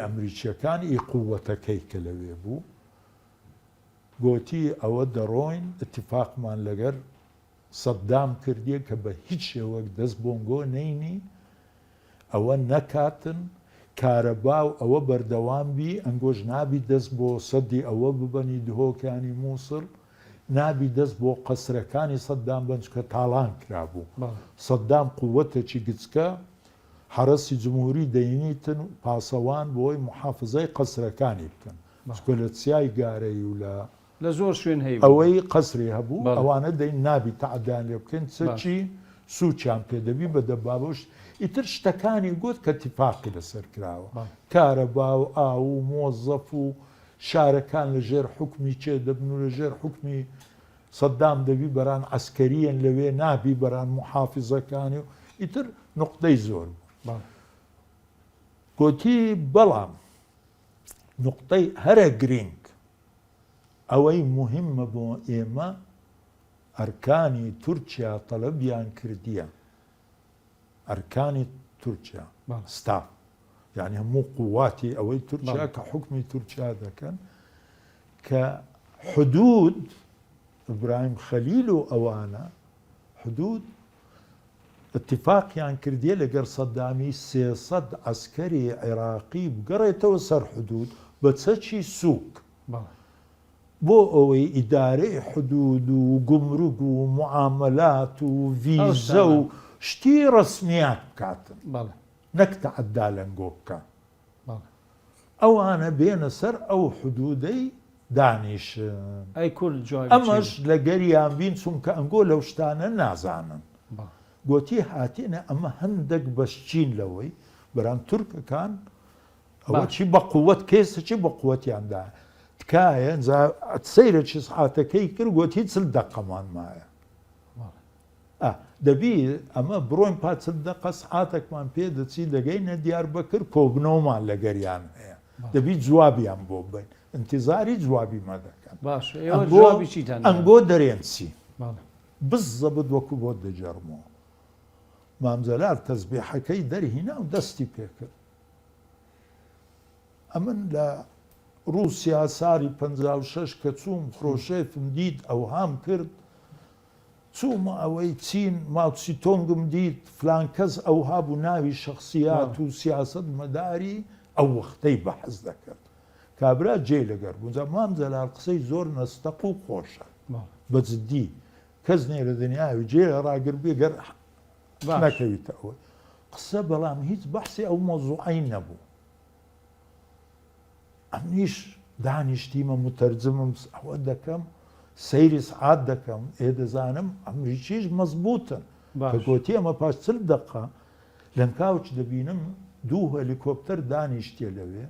ئەمریکیەکان قووەتەکەی کە لەوێ بوو گوتی ئەوە دەڕۆین اتفاقمان لەگەر سەددام کردیە کە بە هیچ شێوەک دەست بۆنگۆ نینی ئەوە نەکاتن کارەبا و ئەوە بەردەوام بی ئەنگۆژ نابی دەست بۆ سەدی ئەوە ببنی دهۆکانی مووسڵ نابی دەست بۆ قەسرەکانی سەددام بنجکە تاڵان کرابوو سەددام قووەتێکی گچکە حرەسی جمهوری دەینیتن پاسەوان بۆی محافزەی قەسرەکانی بکەن چکە لە چیای گارەی و لە زۆر شوێن هەیە ئەوەی قەسری هەبوو ئەوانە دەین نابی تەعدان لێ بکەن چی سوچیان پێدەبی بە دەبابش ئیتر شتەکانی گوت کە تیفاقی لەسەر کراوە کارەبا و ئاو و مۆزەف و شارەکان لە ژێر حکمی چێ دەبن و لە ژێر حکمی سەددام دەبی بەران عسکەریەن لەوێ نابی بەران محافزەکانی و ئیتر نقطەی زۆر بوو گوتی بەڵام نقطەی هەرە گرنگ ئەوەی مهمە بۆ ئێمە ئەرکانی تورکیا تەلەبیان کردیە ئەرکانی تورکیا ستاف یعنی هەموو قوواتی ئەوەی تورکیا کە حکمی تورکیا دەکەن کە حدود ئیبراهیم خەلیل و ئەوانە حدود اتفاقیان کردیە لەگەر سەددامی 300 عسکەری عێراقی بگەڕێتەوە سەر حدود بە چەکی سووک بۆ ئەوەی ئیدارەی حدود و گومرگ و معاملات و ڤیزە و شتی ڕسمیات بکاتن نەک تەعەدا لەنگۆ بکە ئەوانە بێنە سەر ئەو حدودەی دانیشن ئەمەش لەگەریان بین چونکە ئەنگۆ لەو شتانە نازانن گوتی هاتیێنە ئەمە هەندێک بەشچین لەوەی بەران تورکەکان ئەوە چی بە قووەت کێسە چی بە قووەتیاندا تکایە سەیرەی سعاتەکەی کرد گوتی چل دەقەمان مایە دەبی ئەمە بڕۆین پاچل دەقە سعاتێکمان پێ دەچی دەگەینە دیار بەکرد کۆبنەوەمان لەگەریان هەیە دەبی جوابیان بۆ بین انتظاری جوابی مە دەکەن ئەنگۆ دەرێنچی بزەبت وەکو بۆ دەجەڕمەوە مامزەلار تەزبیحەکەی دەرهینا و دەستی پێکرد ئەمن لە رووسیا ساری 56 کە چووم فرۆشێتم دیت ئەوهام کرد چوومە ئەوەی چین ماوچی تۆنگم دیت فلان کەس ئەوها بوو ناوی شخصیات و سیاست مەداری ئەو وەختەی بەحەز دەکرد کابرا جێ لەگەر بوونجا مامزەلار قسەی زۆر نەستەق و خۆشە بەجددی کەس نێ لە دنیاوی جێ ڕاگر بێگەر نەکەویتە ئەوە قسە بەڵام هیچ بەحسی ئەو مۆزوعی نەبوو ئەمنیش دانیشتیمە متەرجمم ئەوە دەکەم سەیری سعات دەکەم دەزانم ئەمریکیش مەزبوطن کە گوتی ئەمە پاش 40 دقە لەنکاوچ دەبینم 2 هەلیکۆپتەر دانیشتێ لەوێ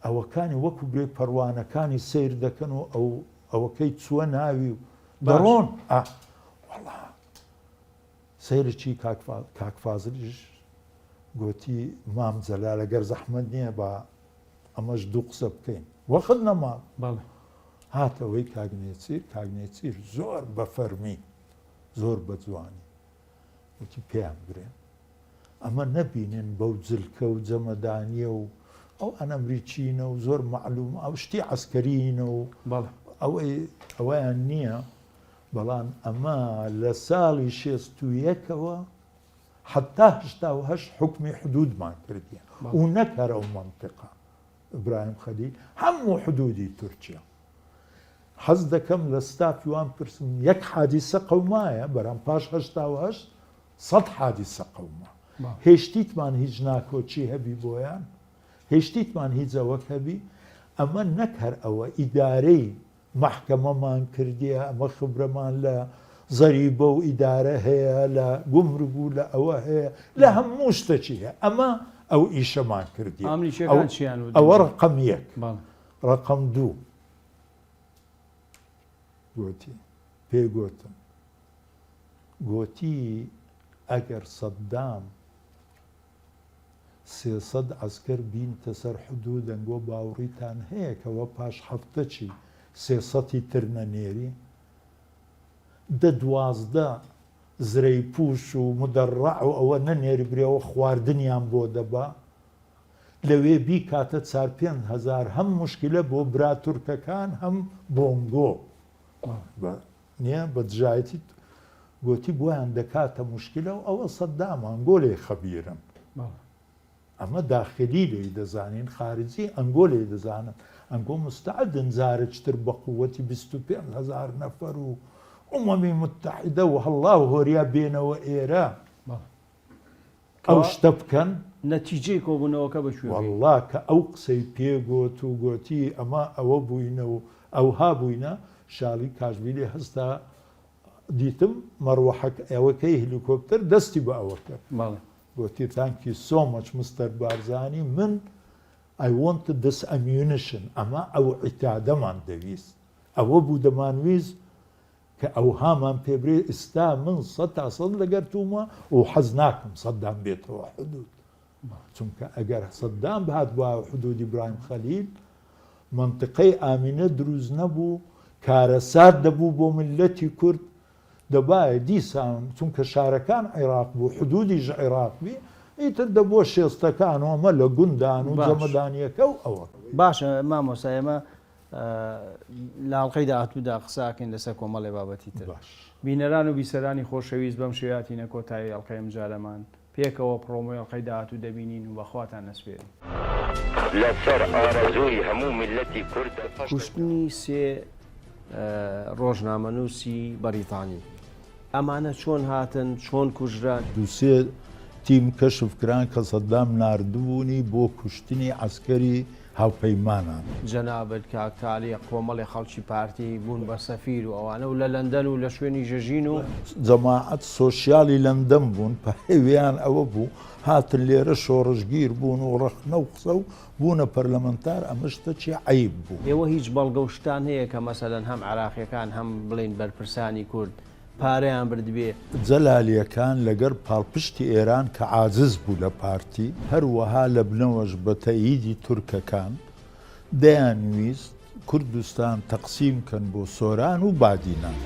ئەوەکانی وەکو بێ پەروانەکانی سیر دەکەن و ئەوەکەی چووە ناوی و دەڕۆن سەیرکی کاکفازریش گوتی مام جەلا لەگەر زەحمەت نییە بە ئەمەش 2 قسە بکەین وەخت نەما هاتەوەی کاگنێچیر زۆر بە فەرمی زۆر بە جوانی وتی پێیان برێن ئەمە نەبینن بەو جلکە و جەمەدانیە و ئەو ئەنەمریچینە و زۆر معلوم ئەو شتی عسکەرینە و ئەوەیان نییە بەڵام ئەمە لە ساڵی 61ەوە حتا 1970 حکمی حدودمان کردیە و نەکەرە و منطقە ئیبراهیم خەلیل هەموو حدودی تورکیا حەز دەکەم لە ستافی وان پرسم یەک حادیسە قەومایە بەرام پاش 1970 100 حادیسە قەومە هێشتیتمان هیچ ناکۆچی هەبی بۆیان هێشتیتمان هیچ ئەوەک هەبی ئەمە نەکەر ئەوە ئیدارەی محکەمەمان کردیە ئەمە خبرەمان لە زەریبە و ئیدارە هەیە لە گومرگ و لە ئەوە هەیە لە هەموو شتێکی هەیە ئەمە ئەو ئیشەمان کردی ئەوە ڕقم 1 ڕقم 2 گوتی پێگوتم گوتی ئەگەر سەددام 300 عسکەر بینتە سەر حدود دەنگۆ باوڕیتان هەیە کەەوە پاش هەفتەچی 300 تر نەنێری 12 زرەی پوش و مدەڕع و ئەوە نەنێری برێەوە خواردنیان بۆ دەبا لەوێ بی کاتە 4-5 هەم مشکلە بۆ برا تورکەکان هەم بۆنگۆ نییە بە دژایەتی گوتی بۆیان دەکاتە مشکلە و ئەوە سەددامان گۆلێ خەبیرن ئەمە داخلی لێی دەزانین خارجی ئەنگۆ لێ دەزانن ئەنگۆ مستعدن زارجتر بە قووەتی 25,000 نەفەر و ئومەمی متحیدە و هەڵا و هۆریا بێنەوە ئێرە ئەو شتە بکەن نەتیجەی کۆبوونەوەکە بەشوێ والله کە ئەو قسەی پێگوت و گوتی ئەمە ئەوە بووینە و ئەوها بووینە شاڵی کاشبیلی هەستا دیتم مەڕوەحەک ئەوەکەی هلیکۆپتەر دەستی بە ئەوە کرد گوتی تانکی سۆمەچ مستەر بارزانی من I wanted this ammunition ئەمە ئەو عیتادەمان دەویست ئەوە بوو دەمانویست کە ئەوهامان پێبرێ ئستا من 100% لەگەرتوومە و حەز ناکەم سەددام بێتەوە حدود چونکە ئەگەر سەددام بهات بە حدودی ئیبراهیم خەلیل منطقەی ئامینە دروست نەبوو کارەسات دەبوو بۆ ملەتی کورد دەبایە دیسان چونکە شارەکان عێراق بوو حدودیش عێراق بی ئیتر دەبووە شێستەکانەوەمە لە گوندان و جەمەدانیەکە و ئەوە باشە مامۆستا ئێمە لاڵقەی داهاتوودا قساکەین لەسەر کۆمەڵی بابەتی تر بینەران و بیسەرانی خۆشەویست بەم شێواتینە کۆتایی ئەڵقەی ئەمجارەمان پێکەوە پرۆمۆی ئەڵقەی داهاتوو دەبینین و بەخواتان نەسپێرین لەسەر ئارەزووی هەموو میلەتی کورد کوشتنی 3 ڕۆژنامەنووسی بەریتانی ئەمانە چۆن هاتن چۆن کوژران 2 تیم کەشفکران کە سەددام ناردبوونی بۆ کوشتنی عسکەری هاوپەیمانان جەنابەت کاکتالی کۆمەڵی خەڵکی پارتی بوون بە سەفیر و ئەوانە و لە لەندەن و لە شوێنی ژەژین و جەماعەت سۆسیالی لەندەن بوون پەیویان ئەوە بوو هاتن لێرە شۆڕژگیر بوون و ڕەخنە و قسە و بوونە پەرلەمەنتار ئەمە شتێکی عەیب بوو ئێوە هیچ بەڵگەوشتان هەیە کە مەسەلەن هەم عراقیەکان هەم بڵین بەرپرسانی کورد پارەیان بردبێ جەلالیەکان لەگەر پاڵپشتی ئێران کە عاجز بوو لە پارتی هەروەها لە بنەوەش بە تەییدی تورکەکان دەیانویست کوردستان تەقسیمکەن بۆ سۆران و بادینان